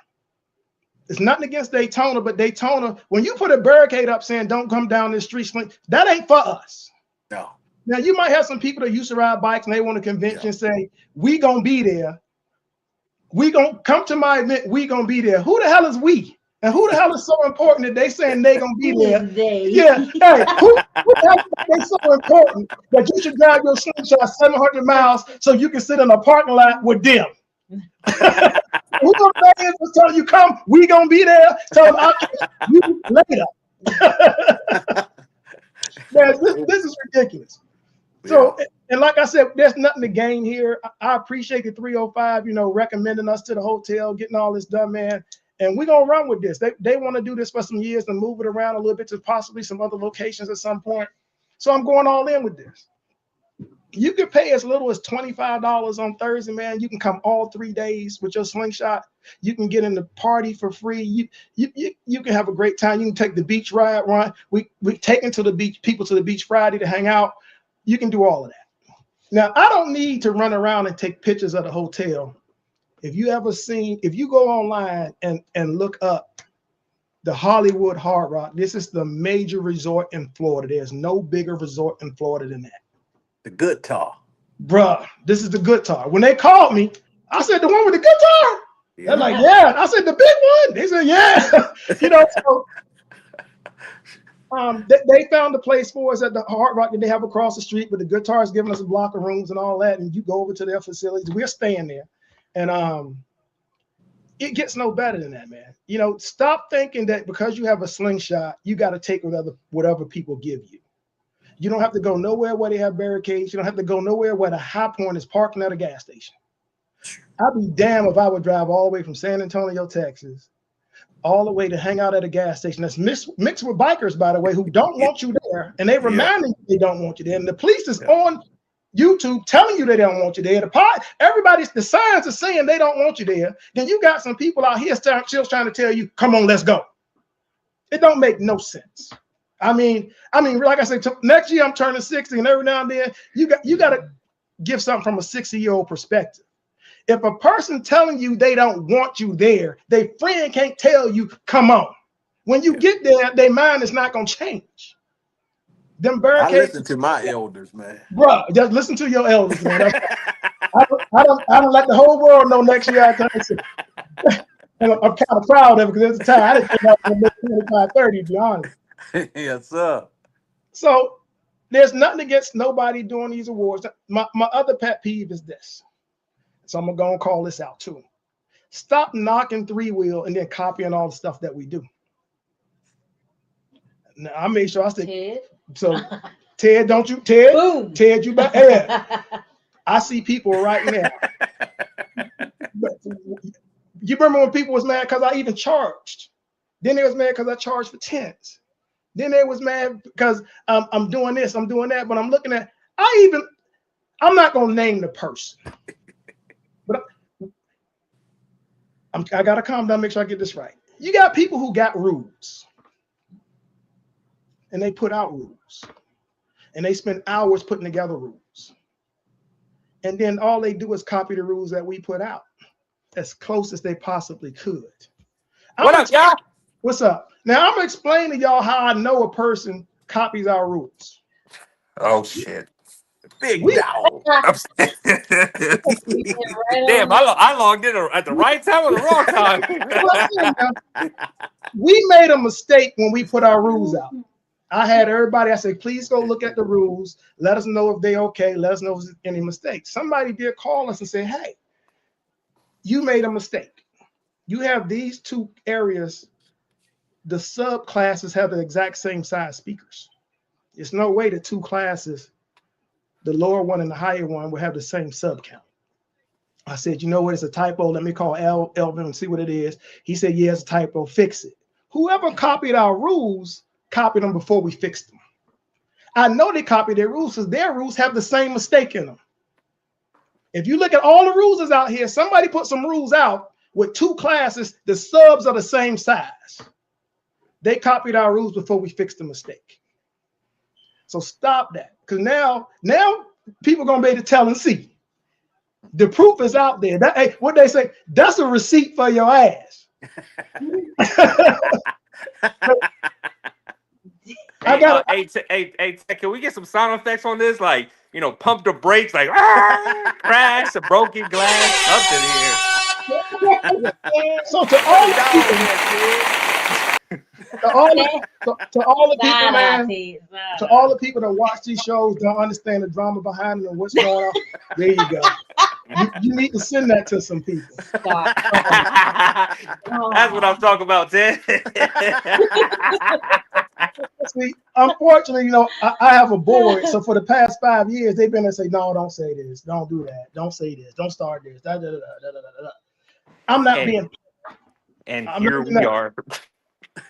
It's nothing against Daytona, but Daytona, when you put a barricade up saying don't come down this street, that ain't for us. No. Now, you might have some people that used to ride bikes and they want a convention and say, we going to be there. We going to come to my event. We going to be there. Who the hell is we? And who the hell is so important that they saying they gonna be there? Yeah, hey, who the hell is so important that you should drive your slingshot 700 miles so you can sit in a parking lot with them? Who the hell is telling you come? We gonna be there. Tell them I'll catch you later. Man, this is ridiculous. So, and like I said, there's nothing to gain here. I appreciate the 305, recommending us to the hotel, getting all this done, man. And we're going to run with this. They want to do this for some years and move it around a little bit to possibly some other locations at some point. So I'm going all in with this. You can pay as little as $25 on Thursday, man. You can come all 3 days with your slingshot. You can get in the party for free. You can have a great time. You can take the beach run. We take people to the beach Friday to hang out. You can do all of that. Now, I don't need to run around and take pictures of the hotel If you go online and look up the Hollywood Hard Rock, this is the major resort in Florida. There's no bigger resort in Florida than that. The good tar. Bruh, this is the good tar. When they called me, I said, the one with the good tar? Yeah. They're like, yeah. I said, the big one? They said, yeah. You know, so they found a place for us at the Hard Rock that they have across the street, but the good tar is giving us a block of rooms and all that. And you go over to their facilities. We're staying there. And it gets no better than that, man. You know, stop thinking that because you have a slingshot, you got to take whatever people give you. You don't have to go nowhere where they have barricades. You don't have to go nowhere where the high point is parking at a gas station. I'd be damned if I would drive all the way from San Antonio, Texas, all the way to hang out at a gas station that's mixed with bikers, by the way, who don't want you there. And they reminding you they don't want you there. And the police is on YouTube telling you they don't want you there. The signs are saying they don't want you there. Then you got some people out here still trying to tell you, come on, let's go. It don't make no sense. I mean, like I said, next year I'm turning 60, and every now and then you got to give something from a 60-year-old perspective. If a person telling you they don't want you there, their friend can't tell you, come on. When you get there, their mind is not gonna change. Them barricades. I listen to my elders, man. Bro, just listen to your elders, man. I don't let the whole world know next year I turn 60. And I'm kind of proud of it because at the time I didn't think I was gonna make 25, 30, to be honest. Yes, sir. So there's nothing against nobody doing these awards. My other pet peeve is this. So I'm gonna call this out too. Stop knocking three-wheel and then copying all the stuff that we do. Now I made sure I said, Ted. So Ted, don't you, Ted? Boom. Ted, you back? Yeah. I see people right now. But you remember when people was mad because I even charged? Then they was mad because I charged for tents. Then they was mad because I'm doing this, I'm doing that, but I'm looking at, I'm not gonna name the person, but I gotta calm down, make sure I get this right. You got people who got rules, and they put out rules, and they spend hours putting together rules, and then all they do is copy the rules that we put out as close as they possibly could. What up, y'all? What's up? Now I'm gonna explain to y'all how I know a person copies our rules. Oh shit. Big dog. Damn, I logged in at the right time or the wrong time. We made a mistake when we put our rules out. I had everybody, I said, please go look at the rules. Let us know if they're okay. Let us know if there's any mistakes. Somebody did call us and say, hey, you made a mistake. You have these two areas. The subclasses have the exact same size speakers. There's no way the two classes, the lower one and the higher one, will have the same sub count. I said, you know what? It's a typo. Let me call Elvin and see what it is. He said, yeah, it's a typo. Fix it. Whoever copied our rules copied them before we fixed them. I know they copied their rules because their rules have the same mistake in them. If you look at all the rules that's out here, somebody put some rules out with two classes, the subs are the same size. They copied our rules before we fixed the mistake. So stop that. Because now people are going to be able to tell and see. The proof is out there. Hey, what they say, that's a receipt for your ass. Hey, can we get some sound effects on this? Like, pump the brakes, like crash, a broken glass, something here. So to all the people, to all the people that watch these shows, don't understand the drama behind them and what's going on, there you go. You need to send that to some people. That's what I'm talking about, Ted. See, unfortunately, I have a board. So for the past 5 years, they've been to say, no, don't say this. Don't do that. Don't say this. Don't start this. Da, da, da, da, da, da, da. I'm not being. And here we are.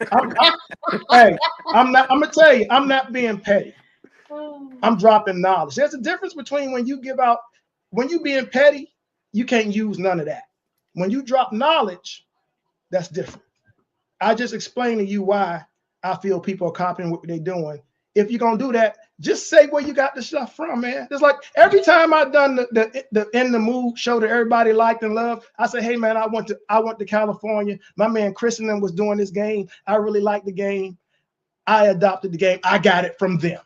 I'm gonna tell you, I'm not being petty. I'm dropping knowledge. There's a difference between when you being petty, you can't use none of that. When you drop knowledge, that's different. I just explained to you why I feel people are copying what they're doing if you're gonna do that, just say where you got the stuff from, man. It's like every time I done the In the Mood show that everybody liked and loved, I say, hey man, I went to California. My man Chris and them was doing this game. I really liked the game. I adopted the game. I got it from them.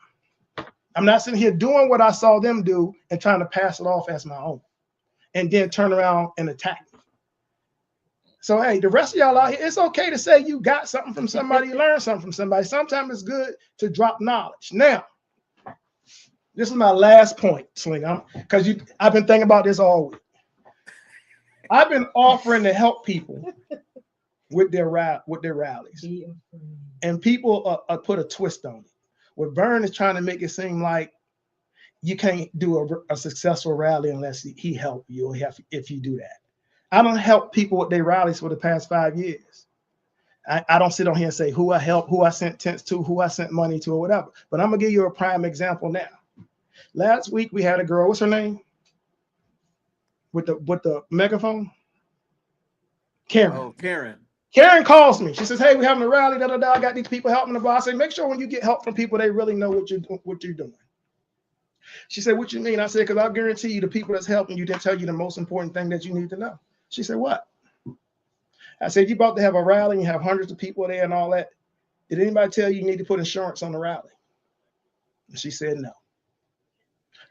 I'm not sitting here doing what I saw them do and trying to pass it off as my own, and then turn around and attack me. So hey, the rest of y'all out here, it's okay to say you got something from somebody, you learned something from somebody. Sometimes it's good to drop knowledge. Now, this is my last point, Sling, because I've been thinking about this all week. I've been offering to help people with their rallies, and people put a twist on it. Where Vern is trying to make it seem like you can't do a successful rally unless he helped you, or if you do that. I don't help people with their rallies for the past 5 years. I don't sit on here and say who I helped, who I sent tents to, who I sent money to, or whatever. But I'm gonna give you a prime example now. Last week we had a girl, what's her name? With the megaphone? Karen. Oh, Karen. Karen calls me. She says, hey, we're having a rally, I got these people helping the boss. I say, make sure when you get help from people, they really know what you're doing. She said, what you mean? I said, because I'll guarantee you the people that's helping you didn't tell you the most important thing that you need to know. She said, what? I said, you're about to have a rally and you have hundreds of people there and all that. Did anybody tell you need to put insurance on the rally? And she said, no.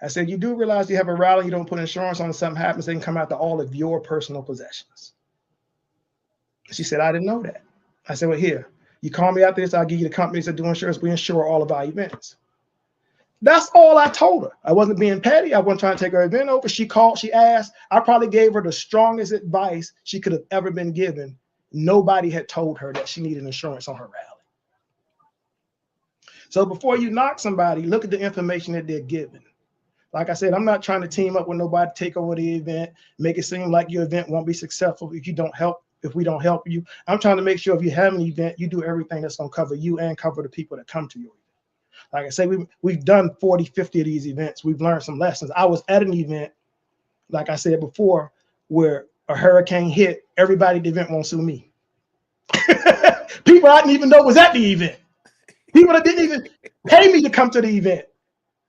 I said, you do realize you have a rally, you don't put insurance on, something happens, they can come out to all of your personal possessions. She said, I didn't know that. I said, well, here, you call me after this, I'll give you the companies that do insurance. We insure all of our events. That's all I told her. I wasn't being petty. I wasn't trying to take her event over. She called, she asked. I probably gave her the strongest advice she could have ever been given. Nobody had told her that she needed insurance on her rally. So before you knock somebody, look at the information that they're given. Like I said, I'm not trying to team up with nobody to take over the event, make it seem like your event won't be successful if we don't help you. I'm trying to make sure if you have an event, you do everything that's going to cover you and cover the people that come to your event. Like I say, we've done 40, 50 of these events. We've learned some lessons. I was at an event, like I said before, where a hurricane hit, everybody at the event won't sue me. People I didn't even know was at the event. People that didn't even pay me to come to the event.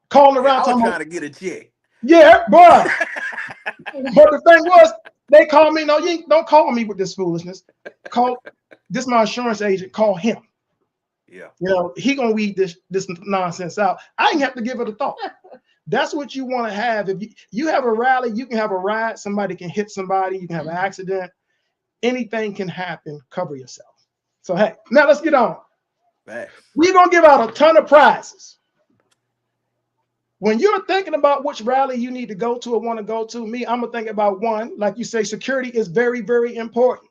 Calling around I was trying to get a check. Yeah, boy. But the thing was, they called me, no, don't call me with this foolishness. This my insurance agent, call him. Yeah. You know, he gonna weed this nonsense out. I didn't have to give it a thought. That's what you want to have. If you have a rally, you can have a ride, somebody can hit somebody, you can have an accident, anything can happen, cover yourself. So hey, now let's get on. Thanks. We're gonna give out a ton of prizes. When you're thinking about which rally you need to go to or want to go to, I'm gonna think about one, like you say, security is very, very important.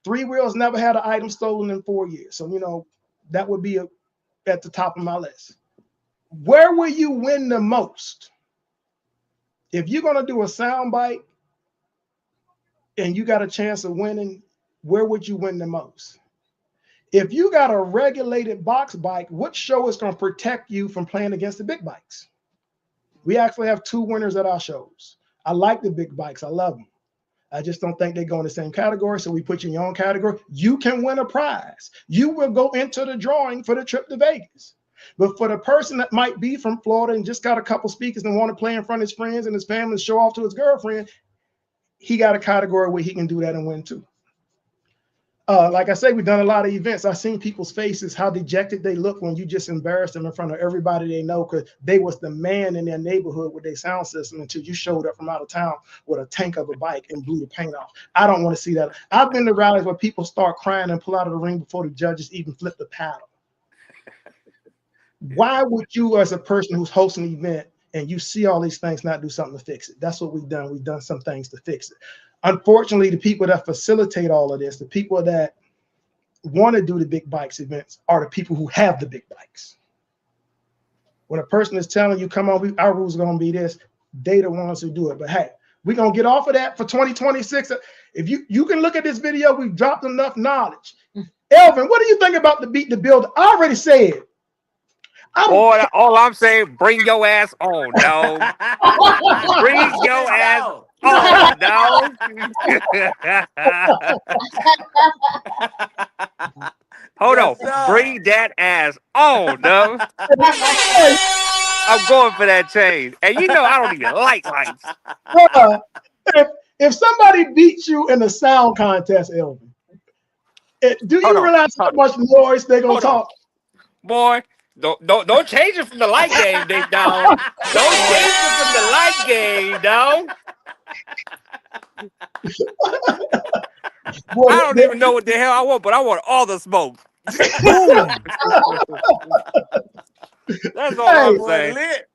Three Wheels never had an item stolen in 4 years. So, you know, that would be at the top of my list. Where will you win the most? If you're going to do a sound bite and you got a chance of winning, where would you win the most? If you got a regulated box bike, what show is going to protect you from playing against the big bikes? We actually have 2 winners at our shows. I like the big bikes. I love them. I just don't think they go in the same category. So we put you in your own category. You can win a prize. You will go into the drawing for the trip to Vegas. But for the person that might be from Florida and just got a couple speakers and want to play in front of his friends and his family and show off to his girlfriend, he got a category where he can do that and win too. Like I say, we've done a lot of events. I've seen people's faces, how dejected they look when you just embarrass them in front of everybody they know because they was the man in their neighborhood with their sound system until you showed up from out of town with a tank of a bike and blew the paint off. I don't want to see that. I've been to rallies where people start crying and pull out of the ring before the judges even flip the paddle. Why would you, as a person who's hosting an event and you see all these things, not do something to fix it? That's what we've done. We've done some things to fix it. Unfortunately, the people that facilitate all of this, the people that want to do the big bikes events are the people who have the big bikes. When a person is telling you, come on, our rules are going to be this, they the ones who do it. But hey, we're going to get off of that for 2026. If you can look at this video, we've dropped enough knowledge. Elvin, what do you think about the Beat the Builder? I already said. All I'm saying, bring your ass on, dog. Bring your ass on, dog. Hold Yes, on. sir. Bring that ass on, no. I'm going for that chain. And you know I don't even like lights. Bruh, if somebody beats you in a sound contest, Elvin, do Hold you on, realize how hold much noise they're gonna Hold on. talk? Boy, don't change it from the light game, big dog. Don't change it from the light game, dog. Boy, I don't even know what the hell I want, but I want all the smoke. Boom. That's all Hey, I'm Boy, saying. lit.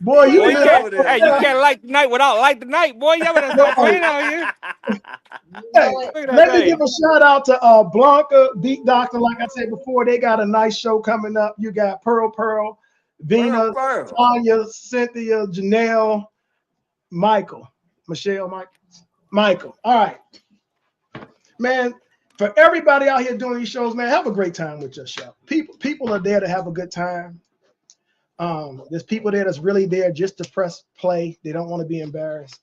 boy, you Boy, you lit can't, up. hey, you can't light the night without light the night, boy. Y'all better stop playing out here. Hey, Look at that let me thing. give a shout out to Blanca, Beat Doctor. Like I said before, they got a nice show coming up. You got Pearl, Vina, Pearl. Tanya, Cynthia, Janelle, Michael. All right, man. For everybody out here doing these shows, man, have a great time with your show. People are there to have a good time. There's people there that's really there just to press play. They don't want to be embarrassed.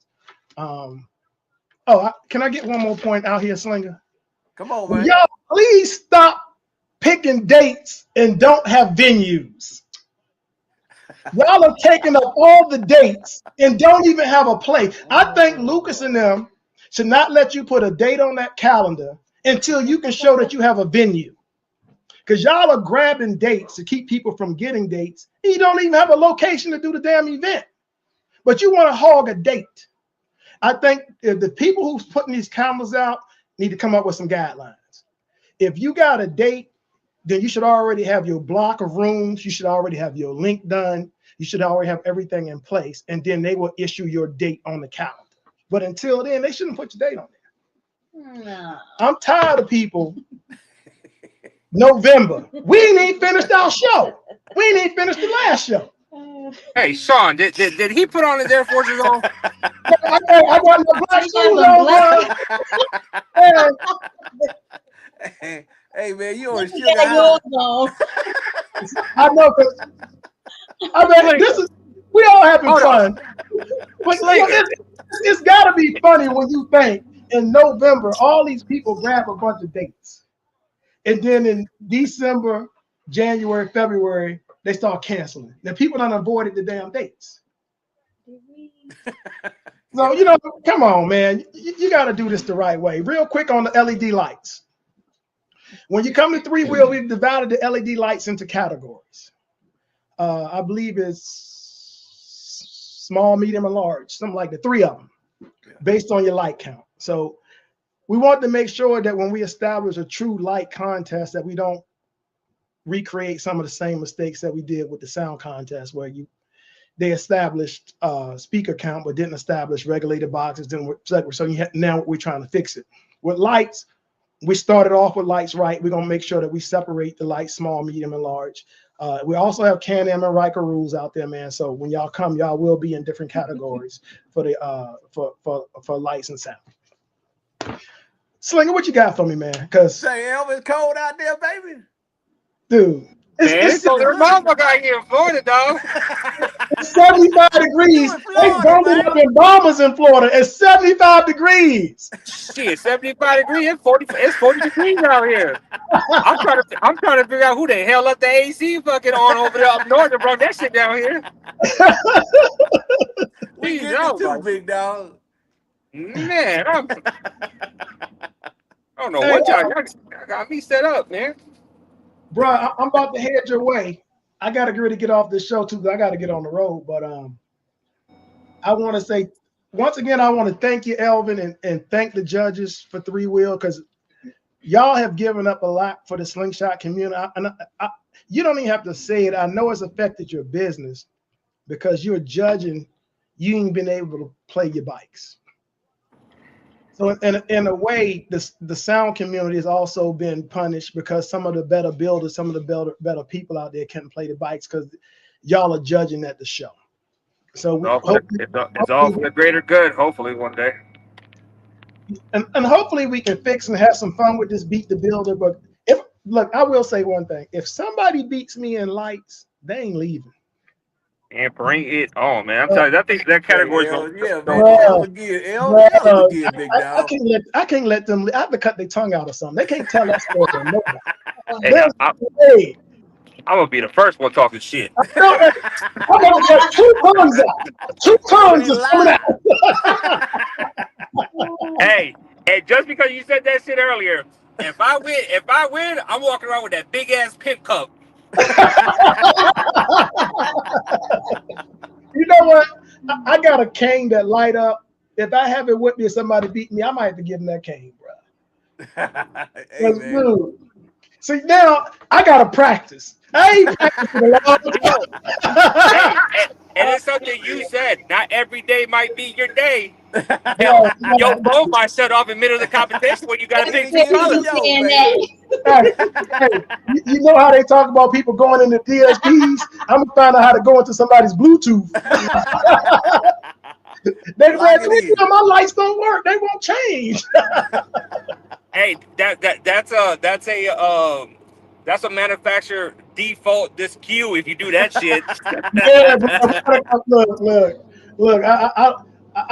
Can I get one more point out here, Slinger? Come on, man. Y'all, please stop picking dates and don't have venues. Y'all are taking up all the dates and don't even have a play. I think Lucas and them should not let you put a date on that calendar until you can show that you have a venue. Because y'all are grabbing dates to keep people from getting dates. And you don't even have a location to do the damn event. But you want to hog a date. I think if the people who's putting these calendars out need to come up with some guidelines. If you got a date, then you should already have your block of rooms. You should already have your link done. You should already have everything in place. And then they will issue your date on the calendar. But until then, they shouldn't put your date on there. No. I'm tired of people. November. We ain't even finished our show. We ain't even finished the last show. Hey, Sean, did he put on his Air Forces on? I got my black shoes on. Hey, man, you on Look sugar at high. yours on. I know, cause I mean, we all having Hold fun. But it's got to be funny when you think in November all these people grab a bunch of dates, and then in December, January, February they start canceling. Now people done avoided the damn dates. So come on, man, you got to do this the right way. Real quick on the LED lights. When you come to Three Wheel, we've divided the LED lights into categories. I believe it's small, medium, and large, something like the three of them, based on your light count. So we want to make sure that when we establish a true light contest, that we don't recreate some of the same mistakes that we did with the sound contest, where they established speaker count but didn't establish regulated boxes. Now we're trying to fix it. With lights, we started off with lights right. We're gonna make sure that we separate the lights, small, medium, and large. We also have Can-Am and Riker rules out there, man. So when y'all come, y'all will be in different categories for the for lights and sound. Slinger, what you got for me, man? Because Say, Elvis, cold out there, baby. dude, it's so there's motherfucker out here in Florida, dog. 75 degrees. You in They Florida, bumping man. up in bombers in Florida. It's 75 degrees. Shit, 75 degrees. It's 40 degrees out here. I'm trying to figure out who the hell left the AC fucking on over there up north and brought that shit down here. We Jeez, get I it was too, like, big dog. man, I don't know what y'all got me set up, man. Bro, I'm about to head your way. I got to really get off this show too, because I got to get on the road. But I want to say, once again, I want to thank you, Elvin, and thank the judges for Three Wheel, because y'all have given up a lot for the slingshot community. You don't even have to say it. I know it's affected your business because you're judging. You ain't been able to play your bikes. So in a way, the sound community has also been punished because some of the better builders, some of the better people out there can't play the bikes because y'all are judging at the show. So it's all for the greater good, hopefully one day. And hopefully we can fix and have some fun with this Beat the Builder. But I will say one thing. If somebody beats me in lights, they ain't leaving. And bring it on, man. I'm telling you, I think that category is big dog. I can't let them. I have to cut their tongue out or something. They can't tell that story to nobody. Hey, Hey, I'm gonna be the first one talking shit. I'm gonna get 2 tongues out. 2 tongues is coming out. Hey, and just because you said that shit earlier, if I win, I'm walking around with that big ass pimp cup. You know what? I got a cane that light up. If I have it with me and somebody beat me, I might have to give them that cane, bro. Hey, man. Dude. See, now I gotta practice. I ain't practicing a long time. And it's something you said. Not every day might be your day. Yo, Your phone might shut off in the middle of the competition when you got a big Yo, color. baby. hey, you know how they talk about people going into DSPs? I'm gonna find out how to go into somebody's Bluetooth. They Lock said, it in. my lights don't work. They won't change. Hey, that's a manufacturer default disque if you do that shit. Yeah, but look. I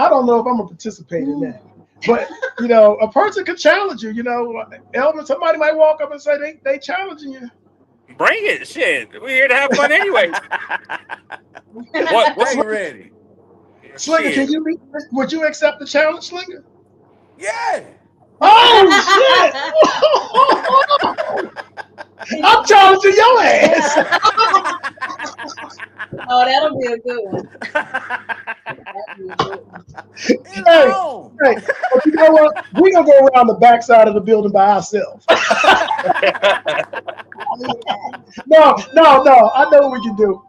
don't know if I'm gonna participate in that. But you know, a person could challenge you. You know, Elvin, somebody might walk up and say they challenging you. Bring it, shit. We're here to have fun anyway. Stay ready. Slinger, Shit. would you accept the challenge, Slinger? Yeah. Oh shit! I'm challenging your ass. Oh, that'll be a good one. That'll be a good one. Hey, but you know what? We're gonna go around the backside of the building by ourselves. No. I know what we can do.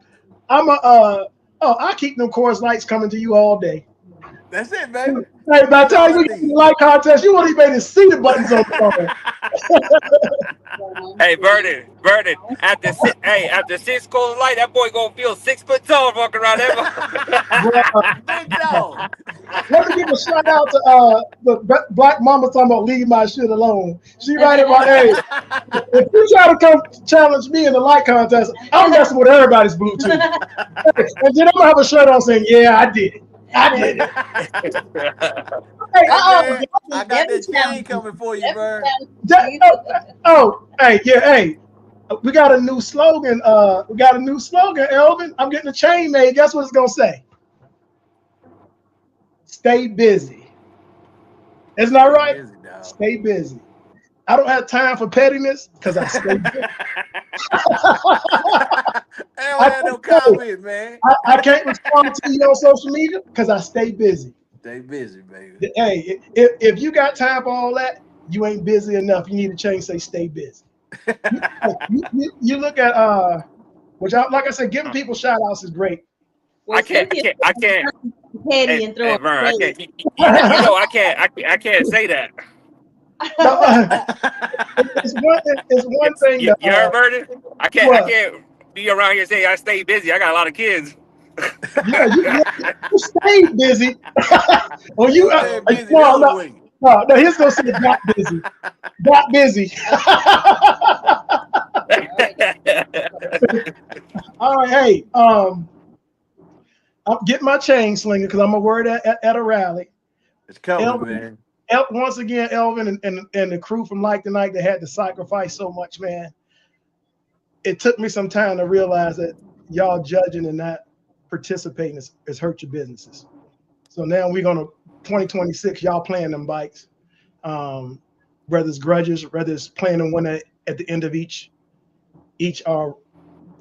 I keep them Coors Lights coming to you all day. That's it, baby. Hey, by the time we get to the light contest, you won't even be able to see the buttons on the phone. Hey, Vernon, after 6 Coors Light, that boy gonna feel 6 foot tall walking around that. Big dog. Let me give a shout out to the black mama talking about leave my shit alone. She right about, hey, if you try to come challenge me in the light contest, I'm messing with everybody's Bluetooth. And then I'm gonna have a shirt on saying, yeah, I did it. Hey, Hey, man, I got that chain coming for you, Bird. Hey, we got a new slogan. Elvin. I'm getting a chain made. Guess what it's gonna say? Stay busy. Isn't that right? Busy, dog. Stay busy. I don't have time for pettiness because I stay busy. I don't have no comment, man. I can't respond to you on social media because I stay busy. Stay busy, baby. Hey, if you got time for all that, you ain't busy enough. You need to change, say stay busy. you look at like I said, giving people shout outs is great. I can't. Petty and throw Vern, I can't. You know, I can't say that. It's one thing. You heard, Vernon? I can't be around here saying I stay busy. I got a lot of kids. You stay busy. Oh, you busy no, he's gonna say got busy. Got busy. All right, hey, I'm getting my chain slinger because I'm gonna wear it at a rally. It's coming, Elvin, man. Once again, Elvin and the crew from Like Tonight, they had to sacrifice so much, man. It took me some time to realize that y'all judging and not participating is hurt your businesses. So now we're gonna 2026, y'all playing them bikes. Whether it's grudges, whether it's playing them one at the end of each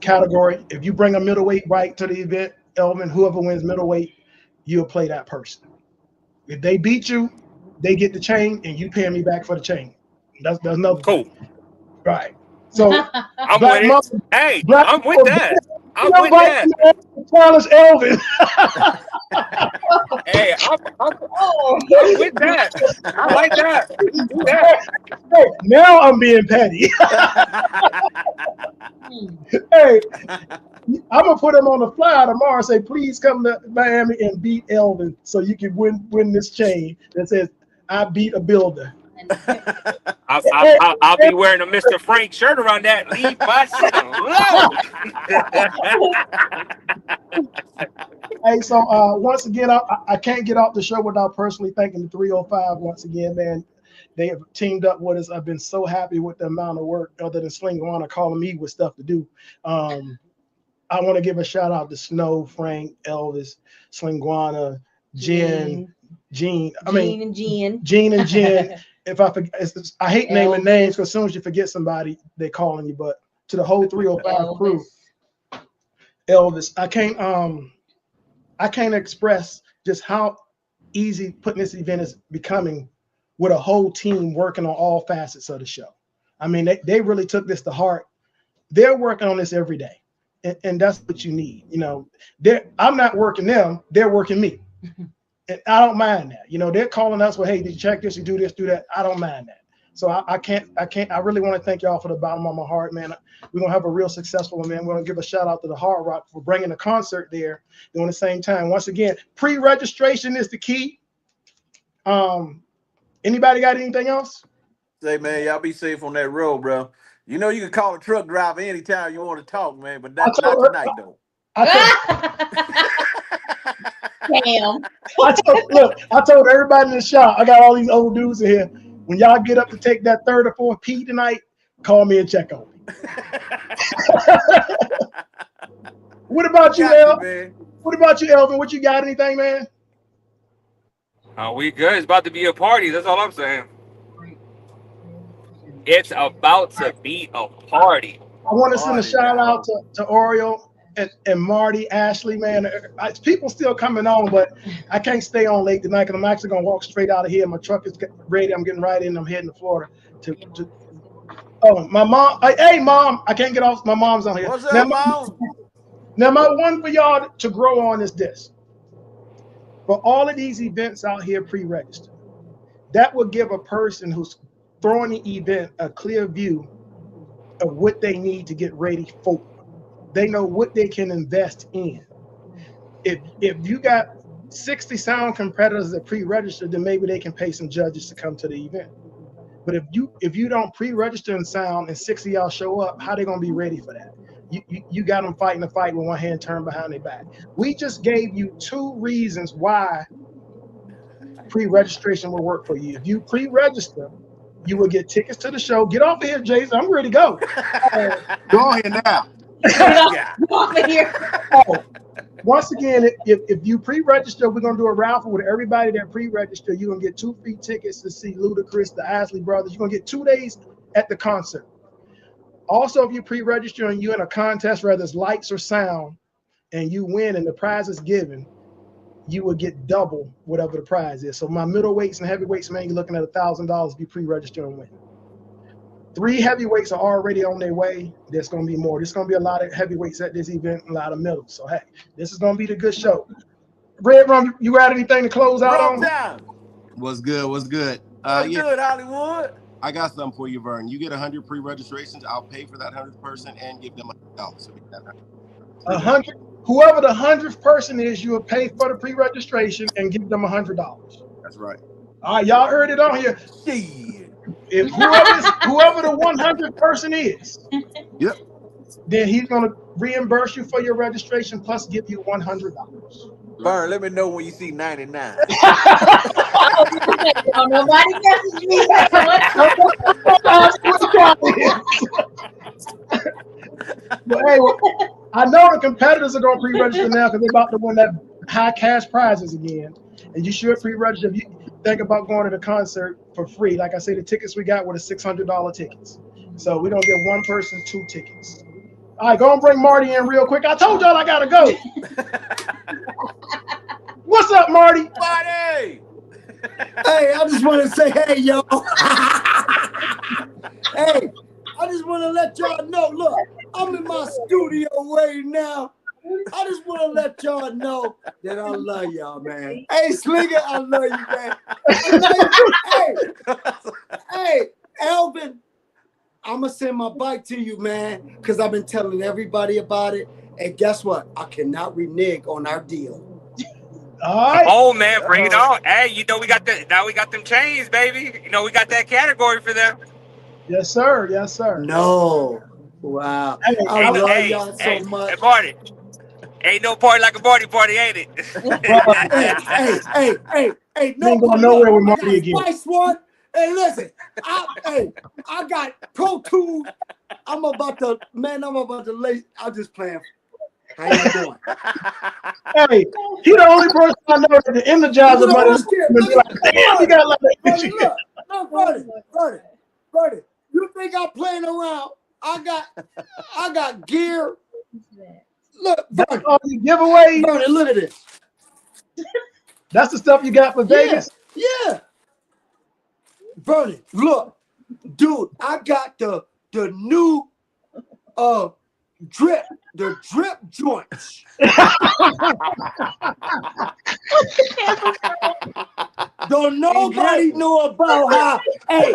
category. If you bring a middleweight bike to the event, Elvin, whoever wins middleweight, you'll play that person. If they beat you, they get the chain and you pay me back for the chain. That's another cool. Right. So I'm with it. Hey, I'm with that. I'm with that. Challenge Elvin. Hey, I'm with that. I like that. Hey, now I'm being petty. Hey, I'm gonna put him on the flyer tomorrow and say, please come to Miami and beat Elvin so you can win this chain that says I beat a builder. I'll be wearing a Mr. Frank shirt around that. Leave my shit alone. Hey, so once again, I can't get off the show without personally thanking the 305 once again, man. They have teamed up with us. I've been so happy with the amount of work, other than Sling Guana calling me with stuff to do. I want to give a shout out to Snow, Frank, Elvis, Sling Guana, Gene. Gene and Jen. If I forget, I hate naming names because as soon as you forget somebody, they calling you. But to the whole 305 crew, Elvis, I can't express just how easy putting this event is becoming with a whole team working on all facets of the show. I mean, they really took this to heart. They're working on this every day, and that's what you need. You know, I'm not working them; they're working me. And I don't mind that. You know, they're calling us, well, hey, did you check this? You do this, do that. I don't mind that. So I really want to thank y'all for the bottom of my heart, man. We're going to have a real successful one, man. We're going to give a shout out to the Hard Rock for bringing the concert there during the same time. Once again, pre-registration is the key. Anybody got anything else? Say, man, y'all be safe on that road, bro. You know, you can call a truck driver anytime you want to talk, man, but that's not tonight, though. Damn. I told everybody in the shop, I got all these old dudes in here. When y'all get up to take that 3rd or 4th pee tonight, call me and check on me. What about you, Elvin? What about you, Elvin? What you got? Anything, man? We good. It's about to be a party. That's all I'm saying. It's about to be a party. I want to send a shout out to Oreo and Marty, Ashley, man. People still coming on, but I can't stay on late tonight because I'm actually going to walk straight out of here. My truck is ready. I'm getting right in. I'm heading to Florida. Oh, my mom. Hey, Mom. I can't get off. My mom's on here. What's up, Mom? Now, my one for y'all to grow on is this. For all of these events out here pre-registered, that will give a person who's throwing the event a clear view of what they need to get ready for. They know what they can invest in. If you got 60 sound competitors that pre-registered, then maybe they can pay some judges to come to the event. But if you don't pre-register in sound and 60 y'all show up, how they gonna be ready for that? You got them fighting the fight with one hand turned behind their back. We just gave you 2 reasons why pre-registration will work for you. If you pre-register, you will get tickets to the show. Get off of here, Jason. I'm ready to go. Go on here now. Once again, if you pre-register, we're gonna do a raffle with everybody that pre-register. You're gonna get 2 free tickets to see Ludacris, the Isley Brothers. You're gonna get 2 days at the concert. Also, if you pre-register and you're in a contest, whether it's lights or sound, and you win and the prize is given, you will get double whatever the prize is. So my middleweights and heavyweights, man, you're looking at $1,000 if you pre-register and win. 3 heavyweights are already on their way. There's going to be more. There's going to be a lot of heavyweights at this event, a lot of middles. So, hey, this is going to be the good show. Red Rum, you got anything to close out on? What's good? What's good? What's good, Hollywood? I got something for you, Vern. You get 100 pre-registrations. I'll pay for that 100th person and give them $100. So 100. Whoever the 100th person is, you will pay for the pre-registration and give them $100. That's right. All right, y'all heard it on here. If whoever the 100th person is, yep, then he's gonna reimburse you for your registration plus give you $100. Vern, let me know when you see 99. Nobody messaged me. But hey, I know the competitors are gonna pre-register now because they're about to win that high cash prizes again. And you should pre-register if you think about going to the concert for free. Like I say, the tickets we got were the $600 tickets. So we're gonna give one person 2 tickets. All right, go and bring Marty in real quick. I told y'all I gotta go. What's up, Marty? Marty! Hey, I just want to say, hey, yo. Hey, I just want to let y'all know, look, I'm in my studio right now. I just want to let y'all know that I love y'all, man. Hey, Slinger, I love you, man. Hey, Elvin, I'm going to send my bike to you, man, because I've been telling everybody about it. And guess what? I cannot renege on our deal. All right. Oh, man, bring it on. Hey, you know, we got them chains, baby. You know, we got that category for them. Yes, sir. Yes, sir. No. Wow. Hey, I love y'all so much. Hey, Marty. Ain't no party like a party, ain't it? Hey, no ain't going nowhere with Marty again. Spice one. Hey, listen, I got Pro Tools. I'm about to lay. I'm just playing. How you doing? Hey, he the only person I know that the Energizer money. Damn, he got like that. Look, buddy, you think I'm playing around? I got gear. Look, that's all you give away. Bernie, look at this. That's the stuff you got for Vegas? Yeah. Bernie, look, dude, I got the new drip joints. Don't nobody know about how, hey,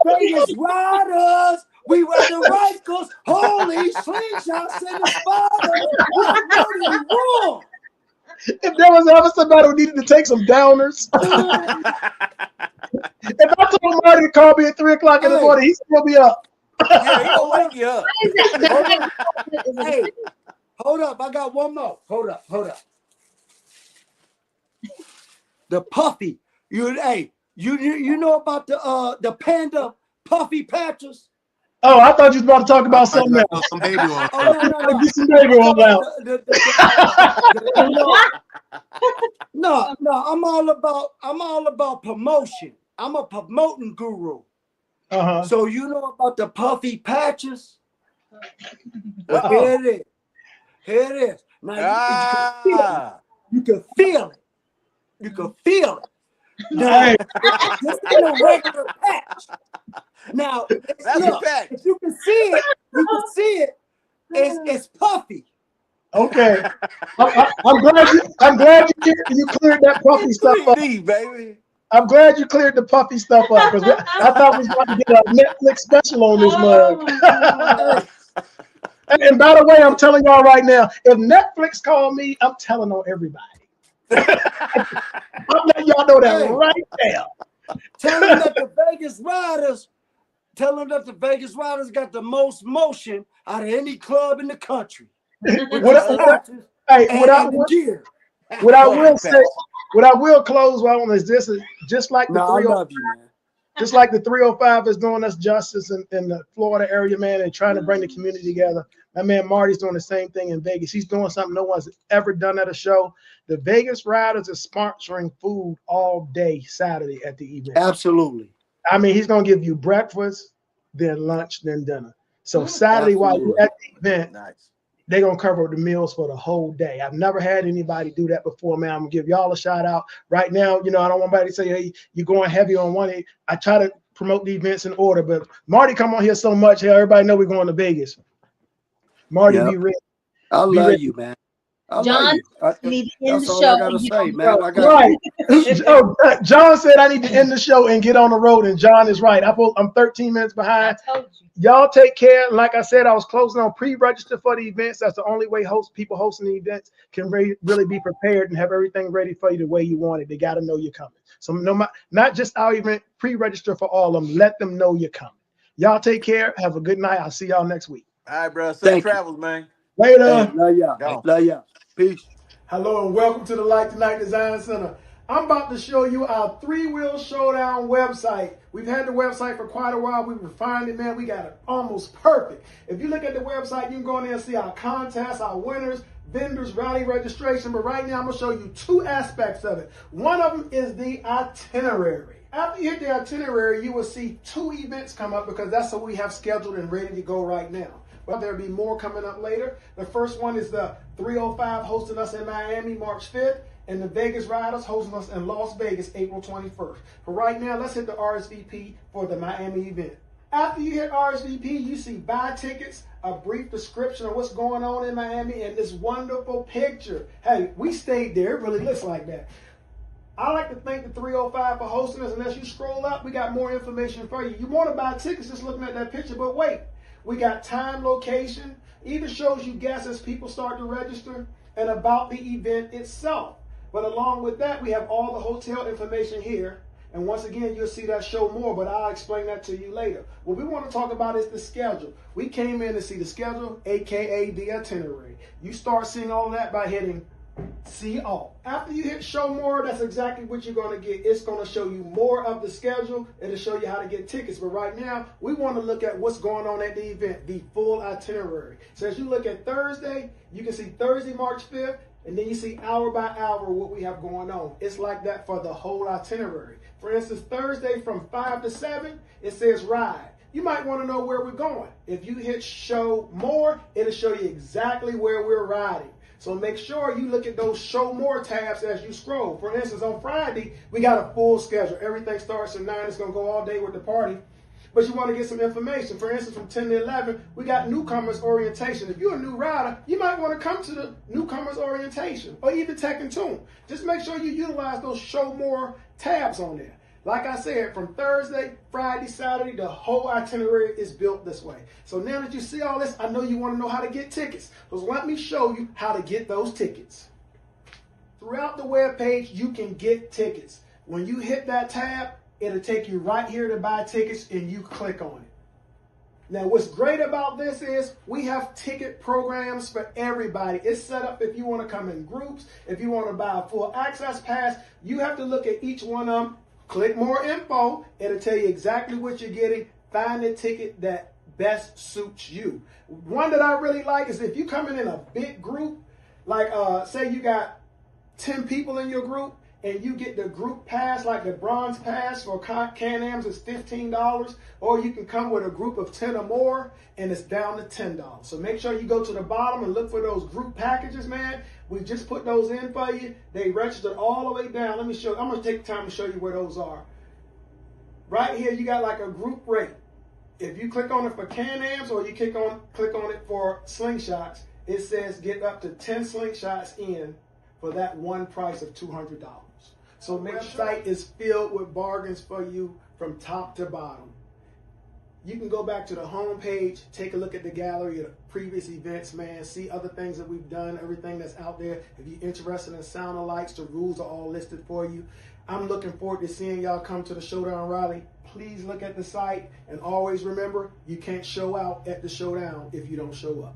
Vegas Riders, we ride the Rifles, holy slingshots in the father. What do you want? If there was ever somebody who needed to take some downers, if I told Marty to call me at 3 o'clock in the morning, he'd still be up. Yeah, he'll wake you up. Hey, hold up. I got one more. Hold up. The puffy. You know about the panda puffy patches? Oh, I thought you was about to talk about something else. Some baby oil. No. Get some baby oil out. No, I'm all about promotion. I'm a promoting guru. Uh-huh. So you know about the puffy patches? Here it is. Now you can feel it. Now, this ain't a regular patch. Now, if you can see it, it's puffy. Okay. I'm glad you cleared that puffy stuff up. 3D, baby. I'm glad you cleared the puffy stuff up because I thought we was about to get a Netflix special on this mug. And by the way, I'm telling y'all right now, if Netflix call me, I'm telling on everybody. I'm letting y'all know that right now. Tell them that the Vegas Riders got the most motion out of any club in the country. What I will close on is this: is just like the 305, just like the 305 is doing us justice in the Florida area, man, and trying to bring the community together. My man Marty's doing the same thing in Vegas. He's doing something no one's ever done at a show. The Vegas Riders is sponsoring food all day Saturday at the event. Absolutely. I mean, he's gonna give you breakfast, then lunch, then dinner. So Saturday while you're at the event, they're gonna cover the meals for the whole day. I've never had anybody do that before, man. I'm gonna give y'all a shout out right now. You know, I don't want anybody to say, hey, you're going heavy on one. I try to promote the events in order, but Marty come on here so much. Hey, everybody know we're going to Vegas. Marty, be ready. I love you, man. John, need to end the show. That's all I gotta say, man. Right. John said I need to end the show and get on the road, and John is right. I'm 13 minutes behind. I told you. Y'all take care. Like I said, I was closing on pre-register for the events. That's the only way people hosting the events can really be prepared and have everything ready for you the way you want it. They got to know you're coming. So not just our event, pre-register for all of them. Let them know you're coming. Y'all take care. Have a good night. I'll see y'all next week. All right, bro. Safe travels, man. Later. Hey, love y'all. Peace. Hello and welcome to the Light Tonight Design Center. I'm about to show you our 3-Wheel Showdown website. We've had the website for quite a while. We've refined it, man. We got it almost perfect. If you look at the website, you can go in there and see our contests, our winners, vendors, rally registration. But right now, I'm going to show you 2 aspects of it. One of them is the itinerary. After you hit the itinerary, you will see 2 events come up because that's what we have scheduled and ready to go right now. But there'll be more coming up later. The first one is the 305 hosting us in Miami March 5th, and the Vegas Riders hosting us in Las Vegas April 21st. For right now, let's hit the RSVP for the Miami event. After you hit RSVP, you see buy tickets, a brief description of what's going on in Miami, and this wonderful picture. Hey, we stayed there. It really looks like that. I like to thank the 305 for hosting us, and as you scroll up, we got more information for you. You want to buy tickets just looking at that picture, but wait. We got time, location, even shows you guests as people start to register, and about the event itself. But along with that, we have all the hotel information here. And once again, you'll see that show more, but I'll explain that to you later. What we want to talk about is the schedule. We came in to see the schedule, AKA the itinerary. You start seeing all that by hitting see all. After you hit show more, that's exactly what you're going to get. It's going to show you more of the schedule. It'll show you how to get tickets. But right now, we want to look at what's going on at the event, the full itinerary. So as you look at Thursday, you can see Thursday, March 5th, and then you see hour by hour what we have going on. It's like that for the whole itinerary. For instance, Thursday from 5 to 7, it says ride. You might want to know where we're going. If you hit show more, it'll show you exactly where we're riding. So make sure you look at those show more tabs as you scroll. For instance, on Friday, we got a full schedule. Everything starts at 9. It's going to go all day with the party. But you want to get some information. For instance, from 10 to 11, we got newcomers orientation. If you're a new rider, you might want to come to the newcomers orientation or even Tech and Tune. Just make sure you utilize those show more tabs on there. Like I said, from Thursday, Friday, Saturday, the whole itinerary is built this way. So now that you see all this, I know you want to know how to get tickets. So let me show you how to get those tickets. Throughout the web page, you can get tickets. When you hit that tab, it'll take you right here to buy tickets, and you click on it. Now, what's great about this is we have ticket programs for everybody. It's set up if you want to come in groups, if you want to buy a full access pass. You have to look at each one of them. Click more info. It'll tell you exactly what you're getting. Find the ticket that best suits you. One that I really like is if you're coming in a big group, like say you got 10 people in your group, and you get the group pass, like the bronze pass for Can-Ams is $15, or you can come with a group of 10 or more, and it's down to $10. So make sure you go to the bottom and look for those group packages, man. We just put those in for you. They registered all the way down. Let me show you. I'm going to take time to show you where those are. Right here, you got like a group rate. If you click on it for Can-Ams or you click on it for slingshots, it says get up to 10 slingshots in for that one price of $200. So the website is filled with bargains for you from top to bottom. You can go back to the home page, take a look at the gallery of previous events, man, see other things that we've done, everything that's out there. If you're interested in sound alikes, the rules are all listed for you. I'm looking forward to seeing y'all come to the Showdown Raleigh. Please look at the site, and always remember, you can't show out at the Showdown if you don't show up.